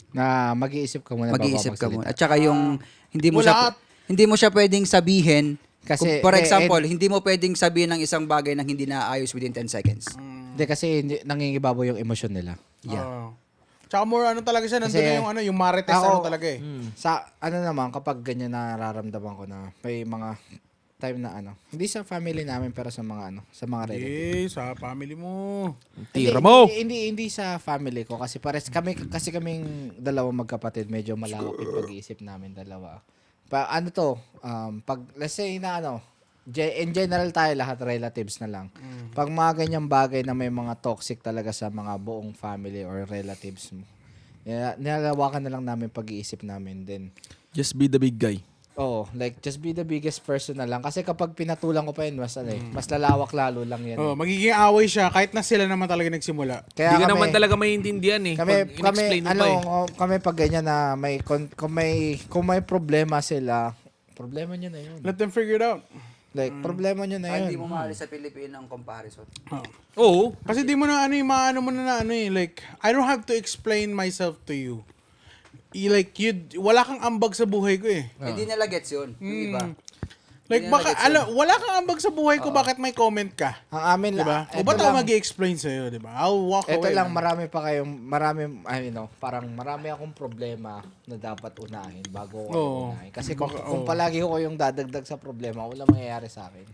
Na mag-iisip ka muna Mag-iisip bago ka muna. magsalita. At saka yung Wala. hindi mo siya pwedeng sabihin. Kasi, For example, hindi mo pwedeng sabihin ng isang bagay na hindi naayos within 10 seconds. Hindi kasi nangingibabaw yung emosyon nila. Yeah. Tsaka more ano talaga siya, nandun Kasi, na yung marites ako- talaga eh. Sa ano naman, kapag ganyan nararamdaman ko na may mga time na hindi sa family namin pero sa mga sa mga relatives. Sa family mo. Tira mo. Hindi sa family ko kasi kaming dalawang magkapatid, medyo malawak yung pag-iisip namin dalawa. Pag let's say na in general tayo lahat relatives na lang. Pag mga ganyang bagay na may mga toxic talaga sa mga buong family or relatives mo, nilalawakan na lang namin pag-iisip namin din. Just be the big guy. Oo, like just be the biggest person na lang. Kasi kapag pinatulang ko pa yun, mas lalawak lalo lang yan. Magiging away siya kahit na sila naman talaga nagsimula. Kaya Hindi ka kami- naman talaga maintindihan eh. kami mo pa eh. kami pag ganyan na kung may problema sila, problema nyo na yun. Let them figure it out. Like problema nyo na Hindi yun. mo maalis sa Pilipino ng comparison. Oo. Kasi di mo na maano mo na like, I don't have to explain myself to you. Wala kang ambag sa buhay ko eh. Hindi nila gets yun. Yung iba. Like, Hindi baka, na-gets yun. wala kang ambag sa buhay ko, bakit may comment ka? Ang amin Diba? O eto ba't ako lang, mag-i-explain sa'yo, diba? I'll walk eto away. lang, marami akong problema na dapat unahin bago ko unahin. Kasi kung palagi ko yung dadagdag sa problema, wala mangyayari sa akin.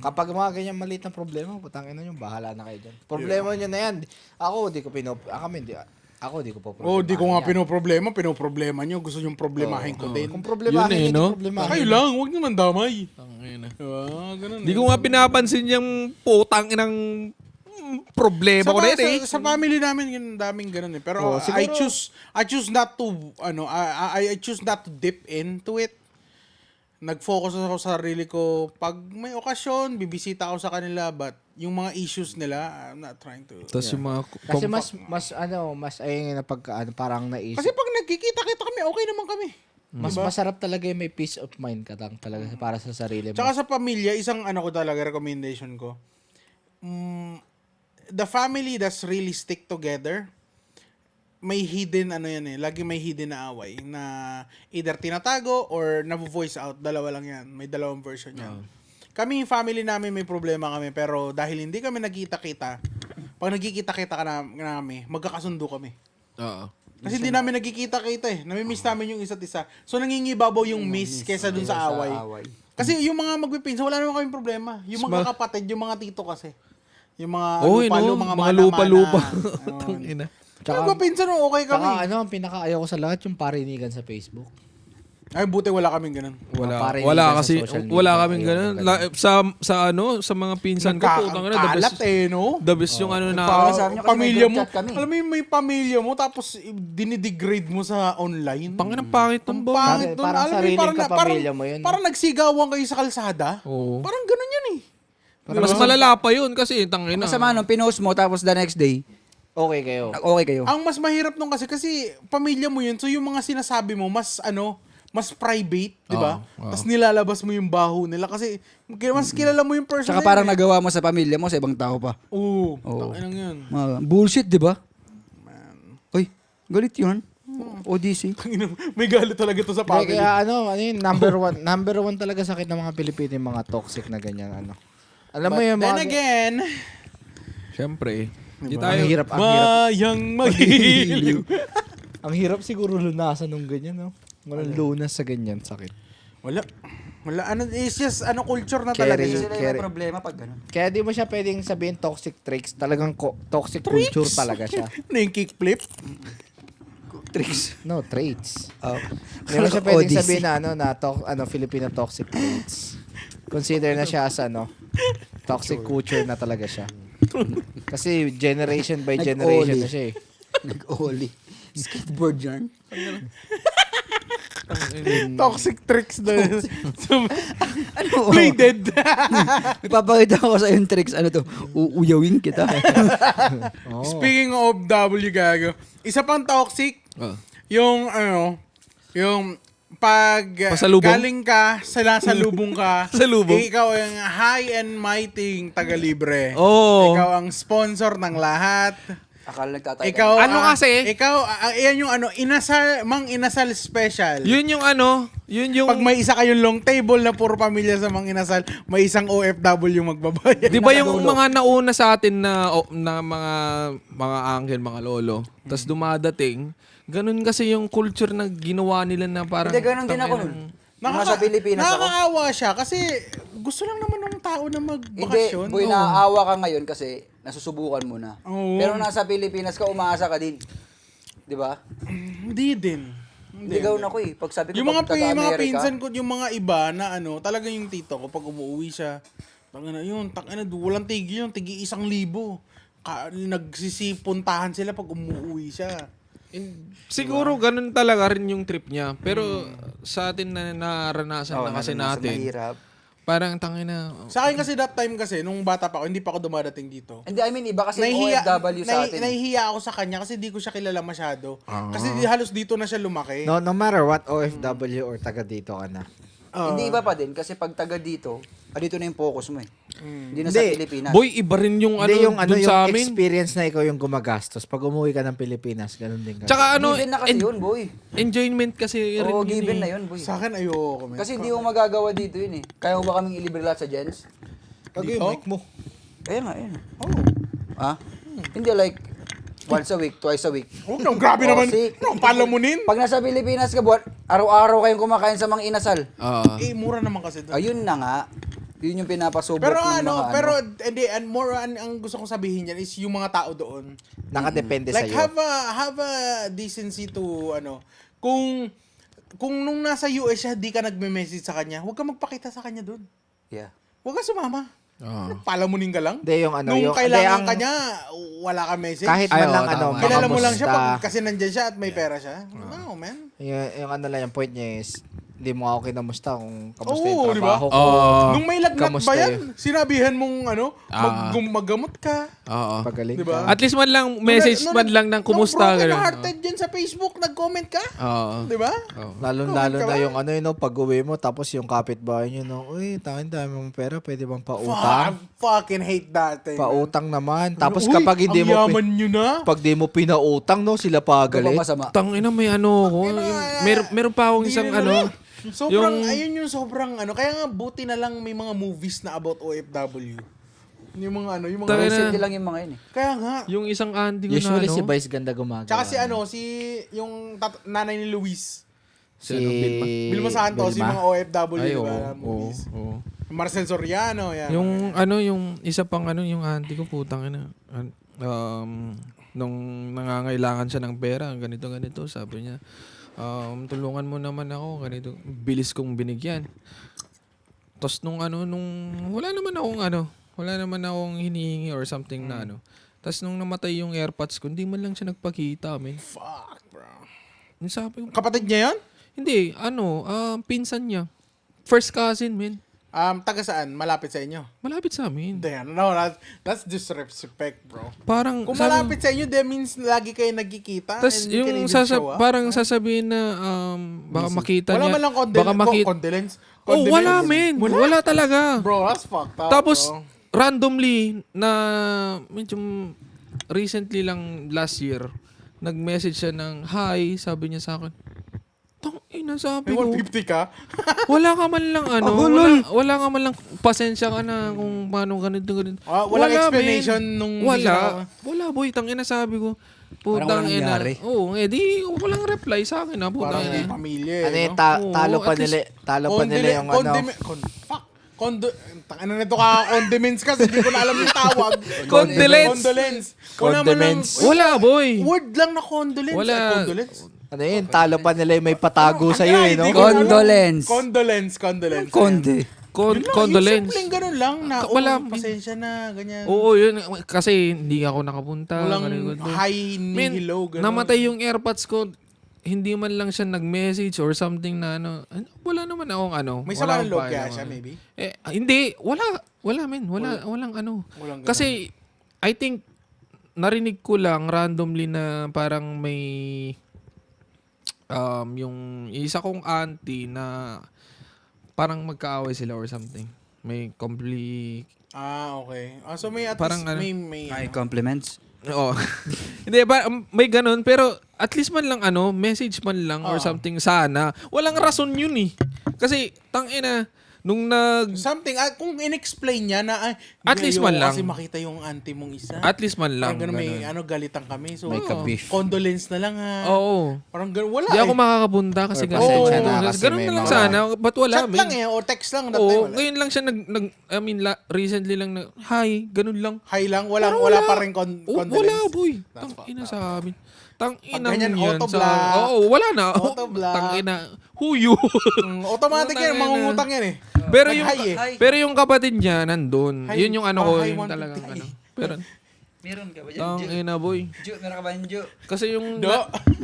Kapag mga ganyan maliit na problema, putangin na nyo, bahala na kayo dyan. Problema nyo na yan. Ako, di ko po problema. Di ko nga pinoproblema nyo. Gusto nyong problemahin ko din. Kung problemahin, Yun eh, hindi no? ko problemahin. Kayo lang, huwag naman damay. Tangina. Diba? Ganun Hindi ko nga pinapansin yung putang inang problema ko na yun eh. Sa family namin, yun, daming ganun eh. Pero I choose not to, I choose not to dip into it. Nag-focus ako sa sarili ko. Pag may okasyon, bibisita ako sa kanila. But yung mga issues nila, I'm not trying to. Tapos yung mga... Kasi mas ayun na parang naisip. Kasi pag nagkikita-kita kami, okay naman kami. Mas masarap talaga yung may peace of mind ka lang talaga para sa sarili mo. Tsaka sa pamilya, isang ko talaga, recommendation ko. The family that's really stick together, may hidden lagi may hidden na away na either tinatago or na-voice out, dalawa lang yan. May dalawang version yan. Kami, family namin, may problema kami, pero dahil hindi kami nagkita-kita, pag nagkikita-kita ka namin, magkakasundo kami. Oo. Kasi hindi namin nagkikita-kita eh. Namimiss namin yung isa't isa. So nangingibabaw yung miss kaysa dun sa away. Kasi yung mga magpipinsa, wala naman kaming problema. Yung mga kapatid, yung mga tito kasi. Yung mga mga lupa-lupa. Tangina. Tsaka magpipinsa no, okay kami. Tsaka ang pinakaayaw ko sa lahat yung parinigan sa Facebook. Ay, buti wala kaming ganun. Wala kasi social media. wala kaming Ayaw ganun. Sa mga pinsan ko putang ina, Nagkakalat no? the best yung ano na sabi niyo kasi may Pamilya group mo. chat kami. Alam mo yung may pamilya mo, tapos dinidegrade mo sa online. Panginang pangit ng bo. Pangit dun. Parang Alam mo, sariling kapamilya mo yun. Parang nagsigawan kayo sa kalsada. Oo. Parang ganun yun eh. Mas malala pa yun kasi tangina. Masama nung pinost mo tapos the next day, Okay kayo. okay kayo. Ang mas mahirap nung kasi pamilya mo yun, so yung mga sinasabi mo, mas private, di ba? Tapos nilalabas mo yung baho nila kasi mas kilala mo yung person. Tsaka parang nagawa mo sa pamilya mo sa ibang tao pa. Oo. Oo. Tanginang yun. Bullshit, di ba? Uy, galit yun. ODC. May galit talaga to sa family. Kaya number one talaga sakit ng mga Pilipino yung mga toxic na ganyan Alam mo yung Then mga again, Siyempre. Hindi ang tayo. hirap. mayang magiliw. Ang hirap siguro lunasan ng ganyan, no? Walang lunas sa ganyan, sakit. Wala. Ano, it's just, culture na talaga. Carry. Sila yung may problema pag gano'n. Kaya di mo siya pwedeng sabihin toxic tricks. Talagang toxic culture talaga siya. Ano yung kickflip? Tricks. No, traits. Oh. Hindi mo siya pwedeng Odyssey. sabihin na Filipino toxic traits. Consider na siya as toxic culture na talaga siya. Kasi generation by generation na siya eh. Nag-oli. Skateboard yarn. Toxic tricks doon. Ano? Play dead. May papakita ko sa yung tricks. Ano to? Uuyawin kita. Oh. Speaking of W, gago. Isa pang toxic, yung yung pag Pasalubong? galing ka, salubong ka, Salubong? ikaw ang high and mighty taga-libre. Oo. Ikaw ang sponsor ng lahat. Akala nagtatay ka. Ikaw Ano kasi? Ikaw, yan yung inasal special. Yun yung Pag may isa kayong long table na puro pamilya sa Mang Inasal, may isang OFW magbabayad. Di ba yung mga nauna sa atin na mga angel, mga lolo, tas dumadating, ganun kasi yung culture na ginawa nila na parang... Hindi, ganun din ako nun. Nasa Pilipinas ako. Nakakaawa siya kasi gusto lang naman ng tao na Hindi, magbakasyon. boy, naaawa ka ngayon kasi nasusubukan mo na. Oo. Pero nasa Pilipinas ka, umaasa ka din. Di ba? Hindi din. Ligaw na ko eh. Pag sabi ko, Yung mga, pag yung mga taga-Amerika, pinsan ko, yung mga iba na talaga yung tito ko, pag umuwi siya, walang tigil yun, tigi 1,000. Nagsisipuntahan sila pag umuwi siya. Siguro ganun talaga rin yung trip niya. Pero sa atin na naranasan na kasi natin, mahirap. parang tangina. Sa akin kasi that time kasi, nung bata pa ako, hindi pa ako dumadating dito. Hindi, I mean, iba kasi OFW sa atin. Nahihiya ako sa kanya kasi di ko siya kilala masyado. Kasi halos dito na siya lumaki. No matter what, OFW or taga dito ka na. Hindi iba pa din kasi pag taga dito, dito na yung focus mo eh. Hindi na sa Hindi. Pilipinas. Boy, iba rin yung Hindi yung dun sa yung amin. experience na ikaw yung gumagastos. Pag umuwi ka ng Pilipinas, ganun din ka. Tsaka Given na kasi yun, boy. enjoyment kasi rin Oo, yun given eh. na yun, boy. Sa akin, ayoko. Man. Kasi hindi mo magagawa dito yun eh. Kaya mo ba kaming ilibre lahat sa gents? Pag yung mic mo. Kaya nga, yun. Ha? Hindi like, once a week, twice a week. Oh, no, grabe naman. see? No, palamunin. Pag nasa Pilipinas ka, buwan, araw-araw kayong kumakain sa mga inasal. Mura naman kasi doon. Ayun na nga. Yun yung pinapasubok Pero ng mga hindi, and more ang gusto kong sabihin diyan is yung mga tao doon. Nakadepende Like sa'yo. have a decency to kung nung nasa US siya, di ka nagme-message sa kanya, huwag ka magpakita sa kanya doon. Yeah. Huwag ka sumama. Palamunin ka lang. Hindi, yung Nung yung, kailangan hindi, ka niya, wala ka message. kahit man lang tama. kilala mo lang siya makamusta. kasi nandyan siya at may pera siya. No, man. Yung yung point niya is, hindi mo ako kinamusta kung kamusta Oo, yung di ba? trabaho ko. Nung may lagnat Kamusta ba yan? Sinabihan mong maggamot ka. Oo. Pagaling Di ba? ka. At least man lang message man lang ng kumusta Nung ganun. broken-hearted dyan sa Facebook, nag-comment ka. Oo. Di ba? Lalo ka na ba? yung pag-uwi mo, tapos yung kapitbahay nyo, uy, tangin dami mong pera, pwede bang pautang? Fucking hate that thing. Pautang naman. Tapos Uy, kapag hindi mo, ang yaman nyo na. pag di mo pinautang, no, sila pa Ito ba galit. masama? Tangina may ko. Meron pa akong Di isang nila- yung- Sobrang, ayun yung sobrang Kaya nga buti na lang may mga movies na about OFW. Yung mga yung mga... Tangina. Recently lang yung mga yun eh. Kaya nga. yung isang auntie ko Usually na si Vice ganda gumagawa. Tsaka si yung nanay ni Luis. si Vilma Santos, yung mga OFW, Ay, di oo. ba? Oo. Movies. Oo. Marcel Soriano, yan. Yung yung isa pang yung auntie ko putang ina. Nung nangangailangan siya ng pera, ganito sabi niya. Tulungan mo naman ako, ganito. Bilis kong binigyan. Tapos nung wala naman akong hinihingi or something na Tapos nung namatay yung AirPods ko, hindi man lang siya nagpakita, men. Fuck, bro. Yung sabi ko, Kapatid niya yan? hindi, pinsan niya. First cousin, men. Taga saan? Malapit sa inyo? Malapit sa amin. Damn, no, that's disrespect, bro. Parang, Kung sabi- malapit sa inyo, that means lagi kayo nagkikita. Tas and you can yung even show up. parang sasabihin na baka makita Wala niya. man lang baka makita. condolence. Oh, wala men. Wala talaga. Bro, that's fucked up, Tapos bro. randomly na medyo recently lang last year nag-message siya ng hi, sabi niya sa akin. Tang ina, sabi May ko. 150 ka? Wala ka man lang wala ka man lang pasensya ka na kung paano ganito. Walang Wala, explanation men. nung... Wala boy, tang ina, sabi ko. Putang walang ina. nangyari. Oo, di walang reply sa akin na putang Parang hindi ina. pamilya Ano eh, yung no? Oo, talo pa at least- nila, talo pa nila yung ano. Fuck. Ano nito ka, condiments kasi hindi ko na alam yung tawag. Condolence. Condolence. Condiments. Wala, boy. Word lang na condolence. Wala. Condolence. Ano yun, talo pa nila yung may patago sa'yo eh, no? Hindi ko alam. Condolence. Condolence. Konde. Yun lang, Condolence. Yung simpleng ganun lang na, Wala. pasensya na, ganyan. Oo, yun. Kasi hindi ako nakapunta. Walang ganun, ganun. hi ni Men, hello, ganun. namatay yung AirPods ko. Hindi man lang siya nag-message or something na ano. Wala naman akong ano. May wala sama ng akong loob pakialam, kaya siya, ano. maybe? Hindi. Wala, men. Walang ano. Walang ganun. Kasi, I think, narinig ko lang randomly na parang may yung isa kong auntie na parang magkaaway sila or something. May complete... Okay. So may at Parang least, ano? may Ay, compliments. Oo. Hindi, may ganun. Pero at least man lang message man lang or something sana. Walang rason yun eh. Kasi, tangina, nung something, kung in-explain niya na, At least man lang. Kasi makita yung auntie mong isa. At least man lang. Parang ganun, may ganun. galitan kami. So, May ka-beef. condolence na lang ha. Oo. Parang ganun, wala Hindi ako eh. makakapunta kasi Or pasensya ganun. na kasi Ganun may na lang mga- sana. Ba't wala? Chat men? lang eh, o text lang. that time, Oo, wala. ngayon lang siya recently lang hi, ganun lang. Hi lang, wala pa rin condolence. Wala, boy. Tangina sa amin. Tangina Pag ganyan, yan auto-block. Oo, wala na. Auto-block. Tangina. Who you? Automatic yan, mangungutang yan eh. pero yung Nag-hi eh. pero yung kapatid niya nandun. Hi. Yun yung ano ko, Hi, yung 150. talagang ano. Pero Meron ka ba dyan? tangina, boy. Ju, meron ka ba dyan, Ju? Kasi yung Do.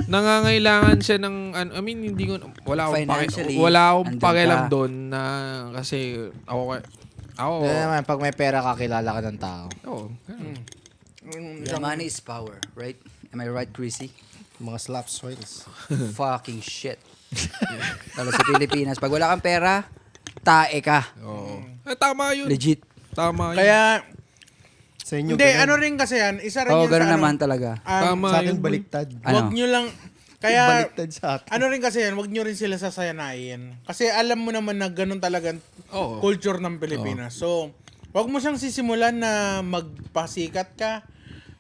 nangangailangan siya ng ano, I mean hindi ko wala akong Financially, wala akong andun pakialam ka. doon na kasi ako Hindi naman, pag may pera ka, kilala ka ng tao. Oo. The money is power, right? Am I right, Chrissy? Mga slap swings. Fucking shit. Lalo sa Pilipinas, pag wala kang pera, tae ka. Oo. Tama yun. Legit. Tama yun. Kaya, Sa inyo, hindi, ganun. ano rin kasi yan, isa rin Oo, yan ganun sa ano, naman talaga. Tama Sa akin, yun. boy. baliktad. Ano? Wag nyo lang, kaya, Baliktad sa akin. ano rin kasi yan, wag nyo rin sila sasayanayin. Kasi alam mo naman na ganun talaga Oo. culture ng Pilipinas. So, wag mo siyang sisimulan na magpasikat ka,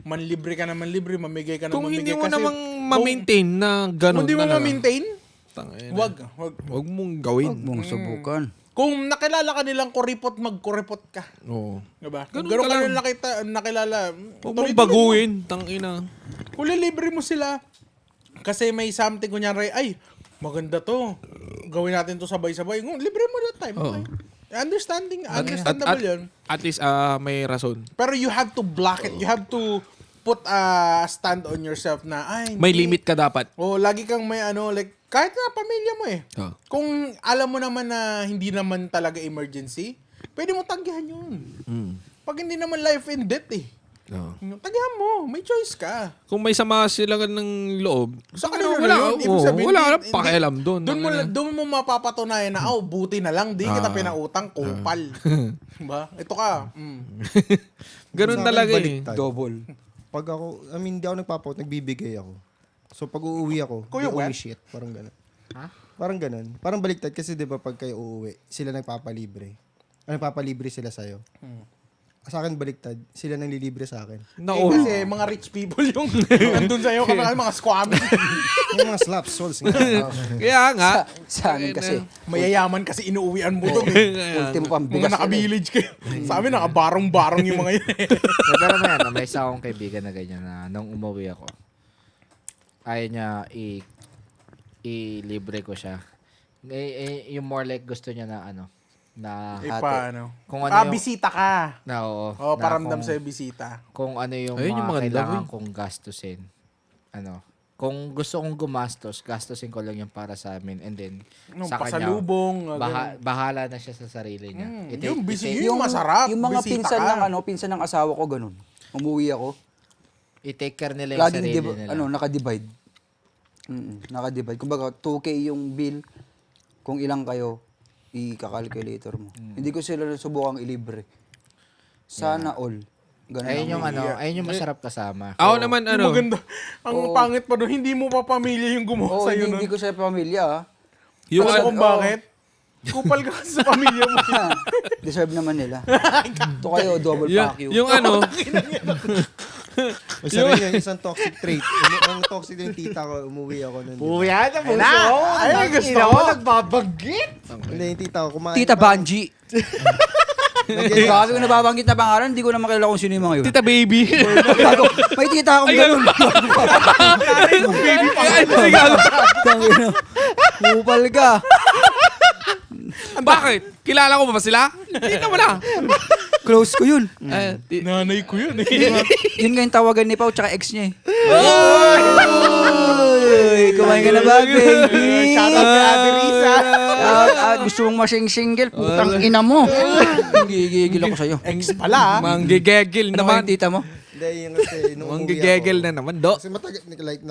manlibre ka na manlibre, mamigay ka na Kung mamigay. hindi mo Kasi namang ma-maintain na gano'n Kung hindi mo talaga. ma-maintain, Tangina. wag. Wag mong gawin. Huwag mong subukan. Kung nakilala ka nilang kuripot, magkuripot ka. Oo. Diba? Ganun Kung gano'n ka ka lang. nilang nakilala, Huwag mong tuloy-tuloy baguhin. Tangina. Kung lilibre mo sila, kasi may something, kunyari, ay, maganda to. Gawin natin to sabay-sabay. Libre mo that time. Oo. Okay. Understandable yun. At least may rason. Pero you have to block it. You have to put a stand on yourself na, ay, May hindi. limit ka dapat. Lagi kang may like, kahit na pamilya mo eh. Oo. Kung alam mo naman na hindi naman talaga emergency, pwede mo tanggihan yun. Mm. Pag hindi naman life and death eh. Oo. Tanggihan mo. May choice ka. Kung may sama sila ng loob, Sa tangina, kanila wala, na yun. Ibig oo, sabihin, wala ka hindi- pakialam doon. Doon mo mapapatunayan na, buti na lang, di kita pinautang, kupal. Diba? Ito ka. Ganun Sa akin, talaga eh. baliktad. Double. Pag ako, hindi ako nagpapaut, nagbibigay ako. So pag uuwi ako, Kuya they owe me Wet? shit. Parang ganun. Ha? Parang ganun. Parang baliktad kasi 'di ba pag kayo uuwi, sila nagpapalibre. Nagpapalibre sila sa'yo. Sa akin baliktad, sila nang lilibre sa akin. Nako. Kasi mga rich people yung nandun sa'yo, mga squammy. Yung mga slap souls. Kaya nga. Sa amin kasi, Mayayaman kasi inuuwian mo doon eh. ultimo pang Mga bigas. naka-village kayo. Sa amin, nakabarong-barong yung mga yun eh. Pero may isa akong kaibigan na ganyan na nung umuwi ako, ayaw niya i-libre ko siya. Yung more like gusto niya na na Paano? Kung ano yung- bisita ka. na oo. O, na paramdam kung- sa'yo bisita. Kung ano yung Ayun yung mga maganda, kailangan boy. kong gastusin. Kung gusto kong gumastos, gastusin ko lang yung para sa amin. And then, Nung sa kanya, pasalubong. bahala na siya sa sarili niya. Yung yung masarap. Yung mga bisita pinsan ka. ng pinsan ng asawa ko ganun. Umuwi ako. I-take care nila yung Laging sarili nila. naka-divide. Naka-divide. Kumbaga 2K yung bill. Kung ilang kayo, i-calculator mo. Hindi ko sila subukang ilibre. Sana all. Ganun Ayun ang- yung ayun yung masarap kasama. Ako naman Yung maganda. Ang pangit pa doon, hindi mo pa pamilya yung gumawa Oo, sa'yo hindi nun. ko sa pamilya ah. Yung Alam mo ano, kung bakit? Kupal ka sa pamilya mo. Deserve naman nila. Ito kayo, double yung, fuck you. yung ano, Isa rin yun, isang toxic trait. Ang toxic yung tita ko, umuwi ako nun. Kuya, na puso. Ay, gusto ko. Nagbabanggit. Hindi, yung tita ko, kumain. Tita Banji. Gago yung nababanggit na pangalan, hindi ko na makilala kung sino yung mga yun. Tita baby. Gago, may tita akong ganun. Baby pa. Ay, gago. Tangina. Upal ka. Bakit? Kilala ko ba sila? Hindi naman na. Close ko yun. Nanay ko yun. Yun nga yung tawagan ni Pao tsaka ex niya eh. Uy, kumain ka na ba, baby? Shoutout kay Ate Risa. Gusto mong masing-single? Putang ina mo. Gigigil ako sa'yo. Ex pala. Manggigegel Ano naman. yung tita mo? Hindi, yung kasi, nung umuwi Manggigegel ako. na naman, do. Kasi matagal, like,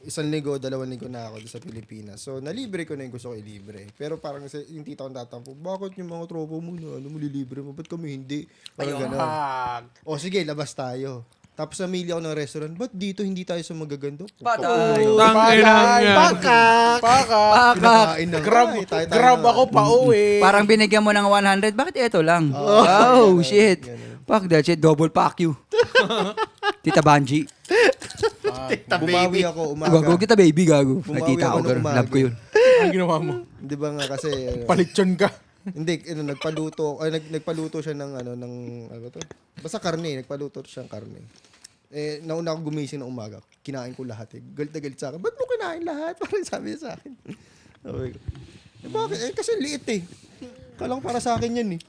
isang linggo, 2 linggo na ako sa Pilipinas. So, nalibre ko na yung gusto ko ilibre. Pero parang yung tita ko tatampo, bakit yung mga tropa mo na, ano mo lilibre mo? Ba't kami hindi? Parang gano'n. O sige, labas tayo. Tapos namili ako ng restaurant, ba't dito hindi tayo sa magagando? Patay. Tangina yan. Paka. Kinakain na. Grab ako pa uwi. Parang binigyan mo ng 100, bakit ito lang? Oh, shit. Fuck that shit, double pack you. Tita Banji. Bumawi ako umaga. Gago kita baby, gago. Ay, Bumawi tita ako ako, ng ganun. umaga. Love ko yun. Ang ginawa mo? Di ba nga kasi, Palitson ka. hindi, nagpaluto siya ng ano to? Basta karne, nagpaluto siya ng karne. Nauna ako gumising ng umaga, kinain ko lahat eh. Galit na galit sa akin, ba't mo kinain lahat? Parang sabi niya sa akin. Sabi ko, bakit? Kasi liit eh. Kala ko para sa akin yan eh.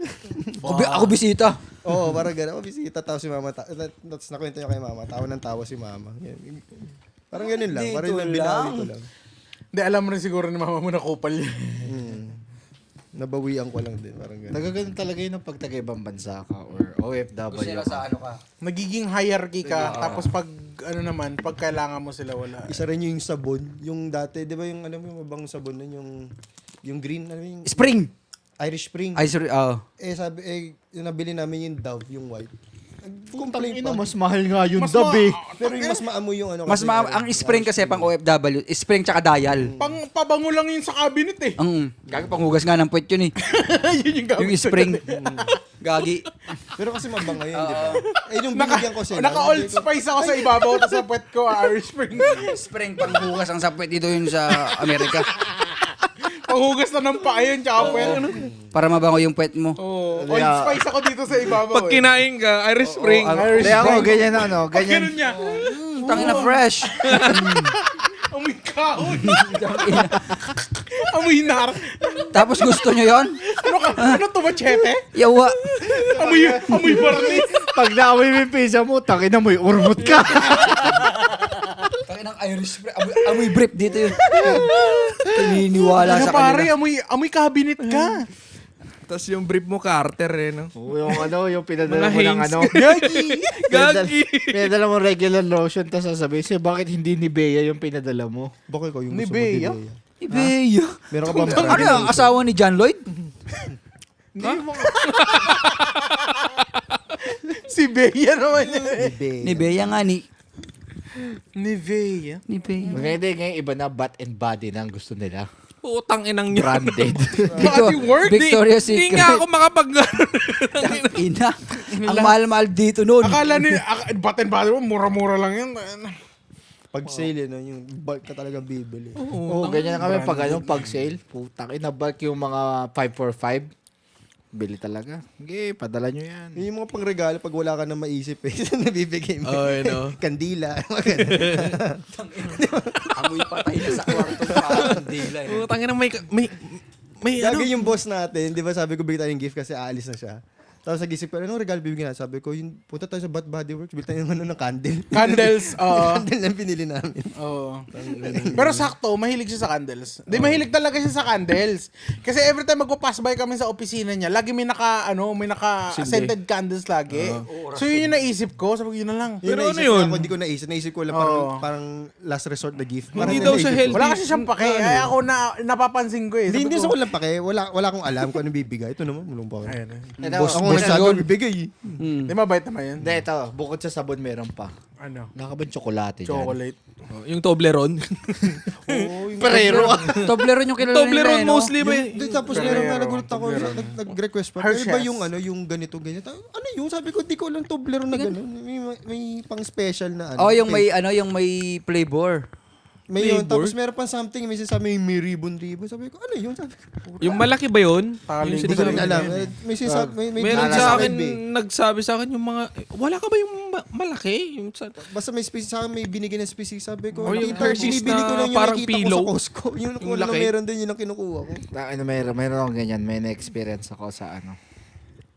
Ako bisita. Oo, parang gano'n. Bisita, tapos si mama, tapos nakwento niya kay mama, tawa ng tawa si mama. Yan. Parang ganun lang, parang yung binawi ko lang. Hindi, alam mo rin siguro ni mama mo na kupal yun. Nabawian ko lang din, parang gano'n. Nagagano talaga yun ng pag taga-ibang bansa ka or OFW ka. ano ka. Nagiging hierarchy ka, tapos pag, pag kailangan mo sila, wala. Isa rin yung sabon, yung dati, di ba yung, yung mabang sabon nun, yung green, yung Spring. Irish Spring. Ay, sorry. Sabi, yung nabili namin yung Dove, yung white. Complain Ina, pa. mas mahal nga yung Mas dabi. Pero yung mas maamoy yung ano. Mas kasi ang spring kasi pang OFW, spring tsaka dial. Pabango lang yun sa cabinet eh. Gago panghugas nga ng puwet yun eh. Yun yung gamit. Yung spring. Gagi. Pero kasi mabango yun, di ba? Yung binigyan ko sila. Naka-old spice ako sa ibabaw, tapos sa puwet ko, Irish Spring. Spring panghugas ang sa puwet dito yun sa Amerika. Panghugas na ng paa yun, tsaka puwet. Para mabango yung puwet mo. Old spice ako dito sa ibabaw Pag kinain ka, Irish Spring. Irish Kaya ako, Spring. ganyan na, ano, Pag ganyan. ganun niya, Tangina fresh. amoy kahoy. Amoy nar. Tapos gusto nyo yon? Ano to, machete? Yawa. Amoy barnis. Pag naamoy mo yung pizza mo, takin na mo'y urmot ka. Tangina ng Irish spring. Amoy brief dito yun. Pininiwala Ano sa pare, kanila. amoy cabinet ka. Tapos yung brief mo, Carter eh, no? Yung ano, yung pinadala Mga mo ng Hanes. ano. Gagi! Pinadala mo regular lotion, tapos sasabihin siya, bakit hindi ni Bea yung pinadala mo? Bakit ko yung Ni gusto mo Bea? ni Bea? Ibeya. Meron ka ba Ano yung asawa ni John Lloyd? Si Bea naman yun. Ni Bea nga ni. Ni Bea. Ni Bea. Ngayon, ngayon iba na butt and body na ang gusto nila. Putang inang niya. Branded. Body work. Victoria's Hindi Secret. nga ako makapag... Ina. Ang mahal-mahal dito noon. Akala ni, ba't and body mo, mura-mura lang yun. Pag sale, yung bulk ka talaga bibili. Oo, ganyan na kami pag pag sale. Putang ina, bulk yung mga 545. Bili talaga. Okay, padala nyo yan. Yung mga pangregalo, pag wala ka na maisip eh, nabibigay mo. Oh, I know. Kandila. mga ganun. Amoy patay na sa kwarto pa. Dila eh. Putang inang may ano? Lagi yung boss natin, di ba sabi ko bigyan tayo ng gift kasi aalis na siya. Tapos nag-isip ko, anong regalo bibigyan natin? Sabi ko, punta tayo sa Bath Body Works, bigyan tayo ng candle. Candles, Candle lang pinili namin. Oo. Pero sakto, mahilig siya sa candles. Di mahilig talaga siya sa candles. Kasi every time magpo-pass by kami sa opisina niya, lagi may scented candles lagi. So yun yung naisip ko, sabi ko yun na lang. Pero Naisip ano yun? Ako, hindi ko naisip. Naisip ko lang parang last resort na gift. Hindi Parang daw naisip siya ko. healthy. Wala kasi siyang pake. Ay ako napapansin ko eh. Hindi, Sabi hindi ko, sa ko lang pake. Wala akong alam kung ano bibigay. Ito naman, mulong pa. Ayun eh. Boss Ako nagsabi bibigay. Di mabait naman yun. Hindi, ito. Bukod sa sabon, meron pa. Ano? Wala ka ba tsokolate dyan? Chocolate. Oh, yung Toblerone. Oo, yung Perero. Toblerone yung kilala Toblerone nila, eh, no? mostly ba yun? Di, tapos Pero, meron nga nagulat ako, Toblerone. nag-request pa. Hershey's. Ano ba yung ano, yung ganito, ganyan? Ano yun? Sabi ko, di ko lang Toblerone na gano'n. May pang special na ano. Oh, yung may ano, yung may flavor. May yun, flavor? tapos meron pang something, may sasabi may ribbon-ribbon. Sabi ko, ano yun? Sabi ko, Yung malaki ba yun? Tali. Yung hindi ko rin sinasabi- alam. May sinasabi, may Meron nasa sa akin, web eh. nagsabi sa akin yung mga, wala ka ba yung malaki? Yung sa, Basta may species sa akin, may binigyan na species. Sabi ko, Or yung ito, Hershey's binibili ko na lang yung parang nakita ko pillow. sa Costco. Yung Yung kung ano laki. meron din, yun ang kinukuha ko. Meron akong ganyan. May na-experience ako sa ano.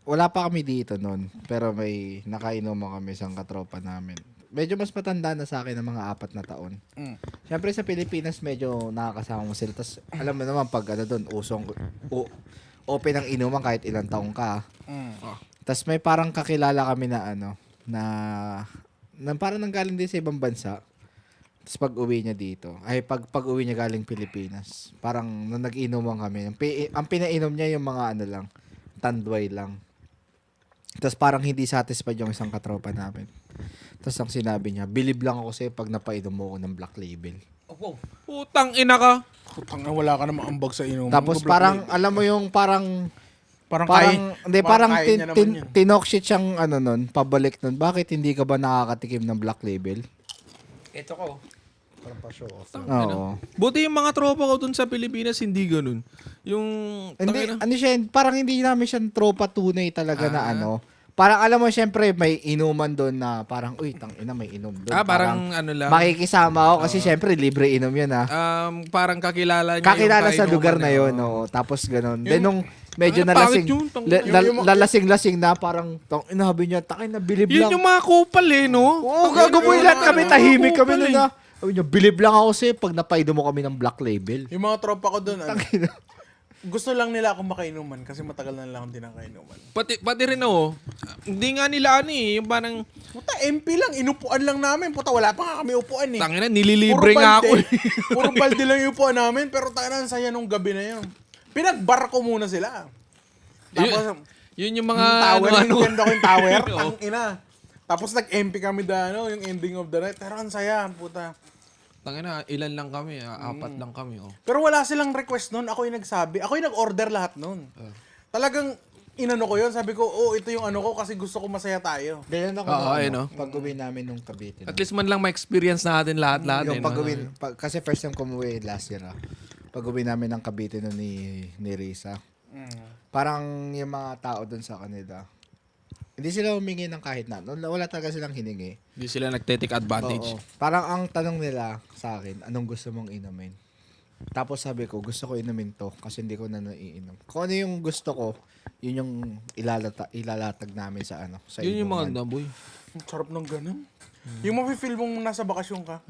Wala pa kami dito noon. Pero may nakainom kami isang katropa namin. Medyo mas matanda na sa akin ng mga 4 na taon. Siyempre sa Pilipinas medyo nakakasama mo sila. Tapos alam mo naman pag ano doon, open ang inuman kahit ilang taong ka. Tapos may parang kakilala kami na ano, na parang nanggaling din sa ibang bansa. Tapos pag uwi niya dito, pag uwi niya galing Pilipinas, parang nung nag-inuman kami, ang pinainom niya yung mga ano lang, tandway lang. Tapos parang hindi satisfied yung isang katropa namin. Tapos ang sinabi niya, bilib lang ako sa'yo pag napainom mo ako ng Black Label. putang ina ka. Putang na wala ka namang ambag sa inuman. Tapos parang, alam mo yung parang hindi, parang kaya niya naman yun. tinokshit siyang ano nun, pabalik nun. Bakit hindi ka ba nakakatikim ng Black Label? Ito ko. Parang pa-show off. Oo. Buti yung mga tropa ko dun sa Pilipinas, hindi ganun. Yung, Hindi, tangina. ano siya, parang hindi namin siya tropa tunay talaga na ano. Parang alam mo, syempre, may inuman doon na parang, uy, tangina, may inom doon. Parang ano lang. Makikisama ako kasi syempre, libre inom yun ah. Parang kakilala niya Kakilala yung sa lugar na kainuman yun, niya. oo. Tapos ganun. Then nung medyo Ano, nalasing, pangit yun, tang- lalasing-lasing na, parang, inahabi niya, takin na, bilib Yun lang. yung mga kupal eh, no? Oo, gagawin lahat kami, tahimik kami kupal nun ah. Sabi niya, bilib lang ako sa'yo pag napaido mo kami ng Black Label. Yung mga tropa ko doon, ano, gusto lang nila akong makainuman kasi matagal na lang din ang kainuman. Pati rin ako, hindi nga nila ano eh, yung parang, Puta, MP lang, inupuan lang namin. Puta, wala pa nga kami upuan eh. tangina, nililibre nga ako eh. Puro balde lang yung upuan namin, pero tangina, ang saya nung gabi na yun. Pinagbar ko muna sila. Tapos, Yun yung mga, tower, ano, weekend ako yung tower, Oo. ang ina. Tapos nag-MP kami ano, yung ending of the night. Pero ang saya, puta. tangina, ilan lang kami, 4 lang kami, oh. Pero wala silang request nun. Ako yung nagsabi. Ako yung nag-order lahat nun. Talagang inano ko yun. Sabi ko, ito yung ano ko kasi gusto ko masaya tayo. Ganyan ako Oo, nung, ayun, no? pag-uwi namin nung Cavite. At least man lang ma-experience natin lahat-lahat. Yung eh, no? pag-uwi, kasi first time kumuwi last year pag-uwi namin ng Cavite nun ni Risa. Parang yung mga tao dun sa kanila, hindi sila humingi ng kahit na. Wala talaga silang hiningi. Hindi sila nagte-take advantage. Oo. Parang ang tanong nila sa akin, anong gusto mong inumin? Tapos sabi ko, gusto ko inumin to kasi hindi ko na naiinom. Kung ano yung gusto ko, yun yung ilalatag namin sa ano. Sa Yun yung mga inuman. naboy. Ang sarap ng ganun. Yung mafe-feel mong nasa bakasyon ka.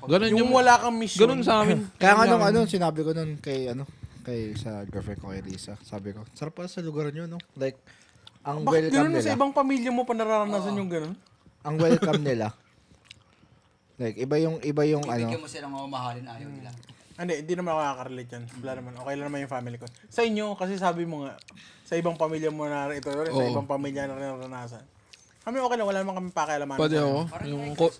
Ganun Yung wala kang mission. Ganun sa amin. Kaya nga nung sinabi ko nun kay sa girlfriend ko kay Risa, sabi ko, sarap pa sa lugar nyo, no? Like, ang Bakit welcome ganun nila. sa ibang pamilya mo pa nararanasan yung ganun? Ang welcome nila. Like, iba yung ano. Bigyan mo silang mamahalin, ayaw nila. Hindi naman ako nakaka-relate yan. Wala naman. Okay lang naman yung family ko. Sa inyo, kasi sabi mo nga, sa ibang pamilya mo na ito rin, sa Oo. ibang pamilya na naranasan. Kami okay lang, wala naman kami pakialaman. Pati ako.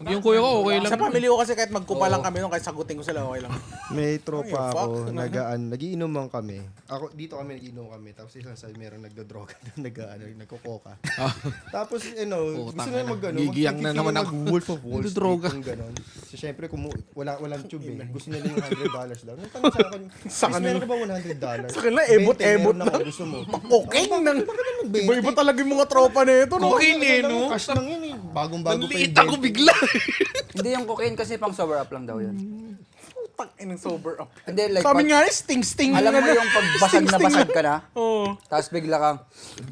Yung kuya ko, okay lang. Sa family ko kasi kahit magkupa lang kami, kahit sagutin ko sila, okay lang. May tropa Ay, fuck, ako, ano? nagiinuman kami. Ako, dito kami nagiinom kami. Tapos isang sabi, meron nagdodroga doon, nagkokoka. Tapos, gusto nila Gigiyang na naman ako. Wolf of Wall Street. Nagdodroga. Yung ganon. So, syempre, walang tube eh. Gusto nila yung $100 daw. Nung tanong sa akin, Sa "Miss, meron ka ba $100? Sa kanila, ebot-ebot na. Gusto mo? Okay nang, iba-iba talaga yung mga tropa na ito, no? Okay no? Cash lang yun eh. Bagong-bago pa yung Nanliit ako bigla. Hindi, yung cocaine kasi pang sober up lang daw yun. Putang inang sober up. Hindi, like, Sabi nga, sting-sting. alam mo yung pag basag na basag ka na, Oo. tapos bigla kang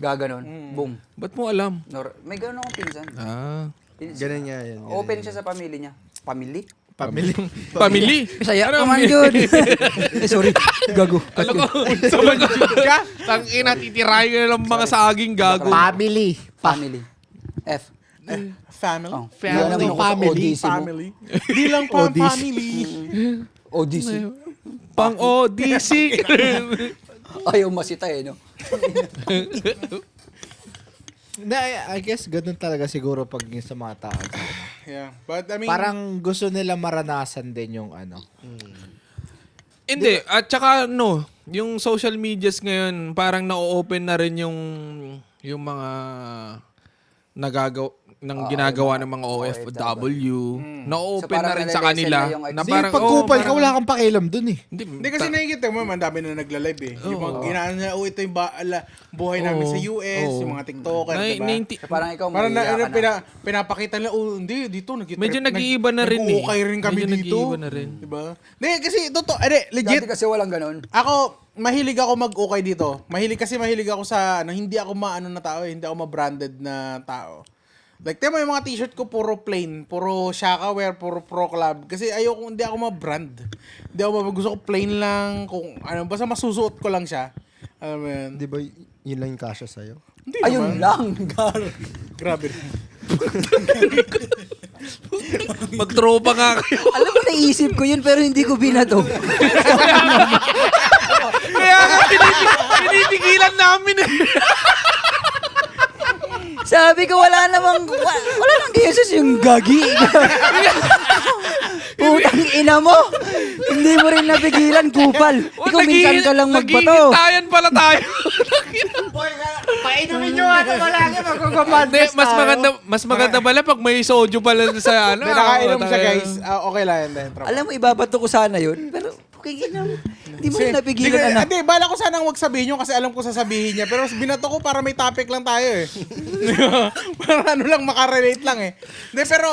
gaganon, boom. Ba't mo alam? May gano'n akong pinsan. Ganun nga yan. Open siya sa pamilya niya. Family? Family. Bisaya ka man yun. Sorry. Gago. Alam ko, sabi ka, tangina, titirahin ka na lang mga saging gago. Family. Family. F. Family. Oh. Family. Yan ang Family. ODC mo. Family. Di lang pa family. ODC. Pang ODC. Ayaw masita eh, no? I guess ganun talaga siguro pag yung sa mga tao. Yeah. But I mean, Parang gusto nila maranasan din yung ano. Hindi. At saka yung social medias ngayon, parang na-open na rin yung mga ginagawa ng mga OFW. So, Na-open parang na rin sa nalilesen kanila. na yung Na Di, parang, pag kupal ka, wala kang pakialam dun eh. hindi kasi nakikita mo, ang dami na nagla-live eh. Yung mga ginaan na, ito yung buhay namin sa US, yung mga TikToker, diba? So, parang ikaw, Parang mahihiya ka na. pinapakita nila, hindi, dito, medyo nag-iiba na rin eh. Nag-uukay rin kami Medyo dito. nag-iiba na rin. Diba? Hindi, kasi, legit, Dati kasi walang ganun. ako, mahilig ako mag-ukay dito. Mahilig ako sa, hindi ako maano na tao eh, hindi ako ma-branded na tao. Like, tiyan mo yung mga t-shirt ko, puro plain, puro Shaka wear, puro Pro Club. Kasi hindi ako ma-brand. Hindi ako gusto ko plain lang, kung ano, basta masusuot ko lang siya. Alam mo yun? Di ba yun lang yung kasya sa'yo? Hindi Ayun naman. lang. Gar. Grabe. Magtropa nga kayo. Alam mo, naisip ko yun pero hindi ko binato. Kaya nga, pinipigilan namin eh. Sabi ko, wala nang Jesus yung gagi. Putang ina mo. Hindi mo rin napigilan, kupal. Ikaw minsan ka lang magbato. Naghihintayan pala tayo. Painumin nyo ano malaki, magkakamadness Mas maganda pala pag may soju pala sa ano. May nakainom siya, guys. Okay lang yan. Alam mo, ibabato ko sana yun. Pero, okay, hindi mo rin napigilan, anak. Hindi, bala ko sanang wag sabihin yun kasi alam ko sasabihin niya. Pero binato ko para may topic lang tayo eh. Para ano lang, makarelate lang eh. Hindi, pero,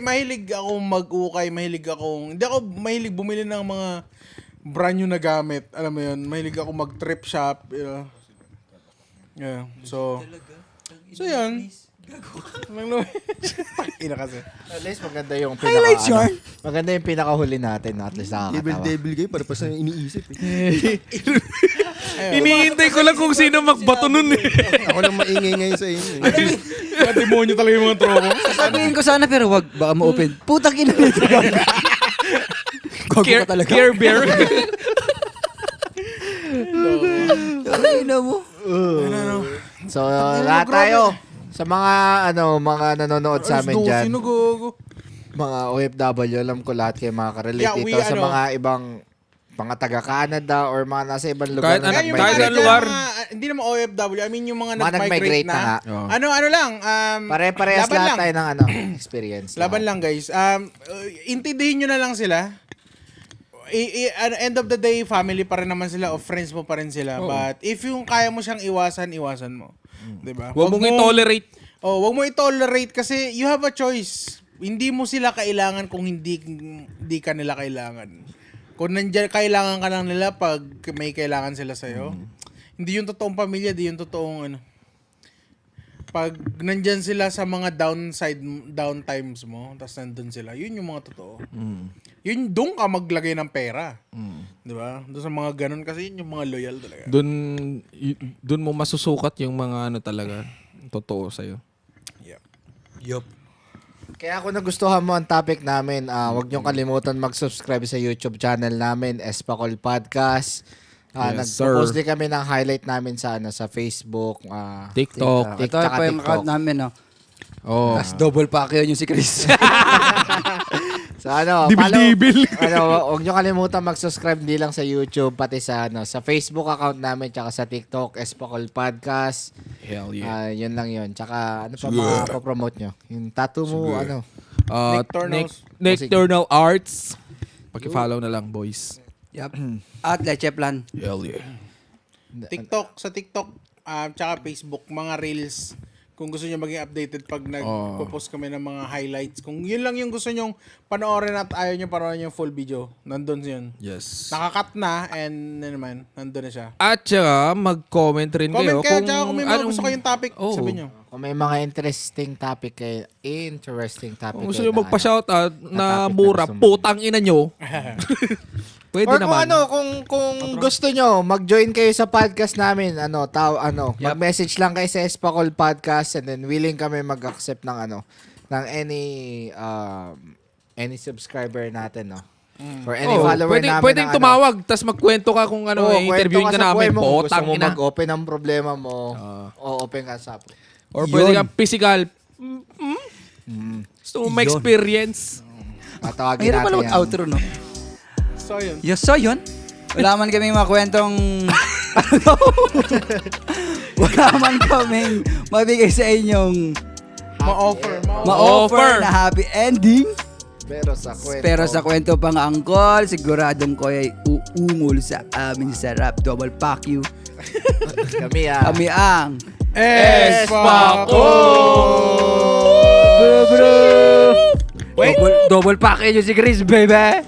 mahilig akong mag-ukay, hindi ako mahilig bumili ng mga brand new na gamit. Alam mo yun, mahilig ako mag-trip shop. You know? Yeah, so yun. Ina kasi. At least maganda yung Highlights pinaka, yarn. maganda yung pinakahuli natin. At least nakakatawa. Devil kayo, para pa sa iniisip eh. Iniintay ko lang kung sino magbato nun eh. Ako lang maingay ngayon sa inyo eh. Mga demonyo talaga yung mga tropa. Sabihin ko sana pero wag, baka ma-open. Putang ina nito. Gago ka talaga. Care Bear. Ay, ina mo. So, lahat tayo. Sa mga nanonood sa amin dyan, Sino gogo? mga OFW, alam ko lahat kayo makaka-relate Yeah, dito sa mga ibang mga taga-Canada or mga nasa ibang lugar Kahit na ano- Yung kahit nag-migrate. anong lugar. Hindi naman OFW, I mean yung mga Mga nag-migrate na. nga. Oo. Ano lang, Pare-parehas laban lahat lang. tayo ng experience. Laban lang guys. Intindihin nyo na lang sila. End of the day, family pa rin naman sila o friends mo pa rin sila. But if yung kaya mo siyang iwasan mo. Diba? Huwag mong i-tolerate. Wag mo i-tolerate kasi you have a choice. Hindi mo sila kailangan kung hindi ka nila kailangan. Kung nandiyan kailangan ka lang nila pag may kailangan sila sa'yo. Hindi yung totoong pamilya, di yung totoong ano. Pag nandyan sila sa mga downtimes mo, tapos nandun sila, yun yung mga totoo. Yun, doon ka maglagay ng pera. Di ba? Doon sa mga ganun kasi yun yung mga loyal talaga. Doon mo masusukat yung mga ano talaga totoo sa'yo. Yup. Kaya kung nagustuhan mo ang topic namin, huwag niyong kalimutan mag-subscribe sa YouTube channel namin, Espacol Podcast. Yes, Nagpo-post sir. din kami ng highlight namin sa TikTok. Facebook, Ito TikTok, pa yung account namin, no? Oh. Tapos double pa yun yung si Chris. So Dibil-dibil. Huwag niyo kalimutan mag-subscribe hindi lang sa YouTube, pati sa sa Facebook account namin, tsaka sa TikTok, Espacol Podcast. Hell yeah. Yun lang yun. Tsaka ano pa mga promote nyo? Yung tattoo mo, ano? Nocturnal Arts. Paki-follow na lang, boys. Yup. At Leche Plan. Hell yeah. Sa TikTok, tsaka Facebook, mga reels. Kung gusto nyo maging updated pag nagpo-post kami ng mga highlights. Kung yun lang yung gusto nyo panoorin at ayaw nyo panoorin yung full video, nandun yun. Yes. Nakakat na and naman, nandun na siya. At saka, mag-comment rin Comment kayo. kayo, tsaka kung may mga gusto kayong topic, Oh. sabihin nyo. Kung may mga interesting topic Kung gusto nyo magpa-shoutout na topic na mura, gusto mo. putang ina nyo. Pwede Or kung naman. kung gusto nyo, mag-join kayo sa podcast namin, mag-message lang kayo sa Espacol Podcast and then willing kami mag-accept ng ng any subscriber natin, no? For any follower namin. Pwedeng tumawag, tas magkwento ka kung interviewin ka namin. Gusto Potang mo ina. mag-open ng problema mo, o open ka sa Or pwede kang physical. Gusto mo ma-experience. Tatawagin Mahirap natin pala yan. mag-outro, no? So yun. Yes, so yun. Wala man kaming mga kwentong... Wala man kaming mabigay sa inyong ma-offer na happy ending. Pero sa kwento. Pero sa kwento pang angkol, siguradong ko ay uungol sa aming sarap. Double pack you. Kami Kami ang... Espako! Double pack you si Chris, baby!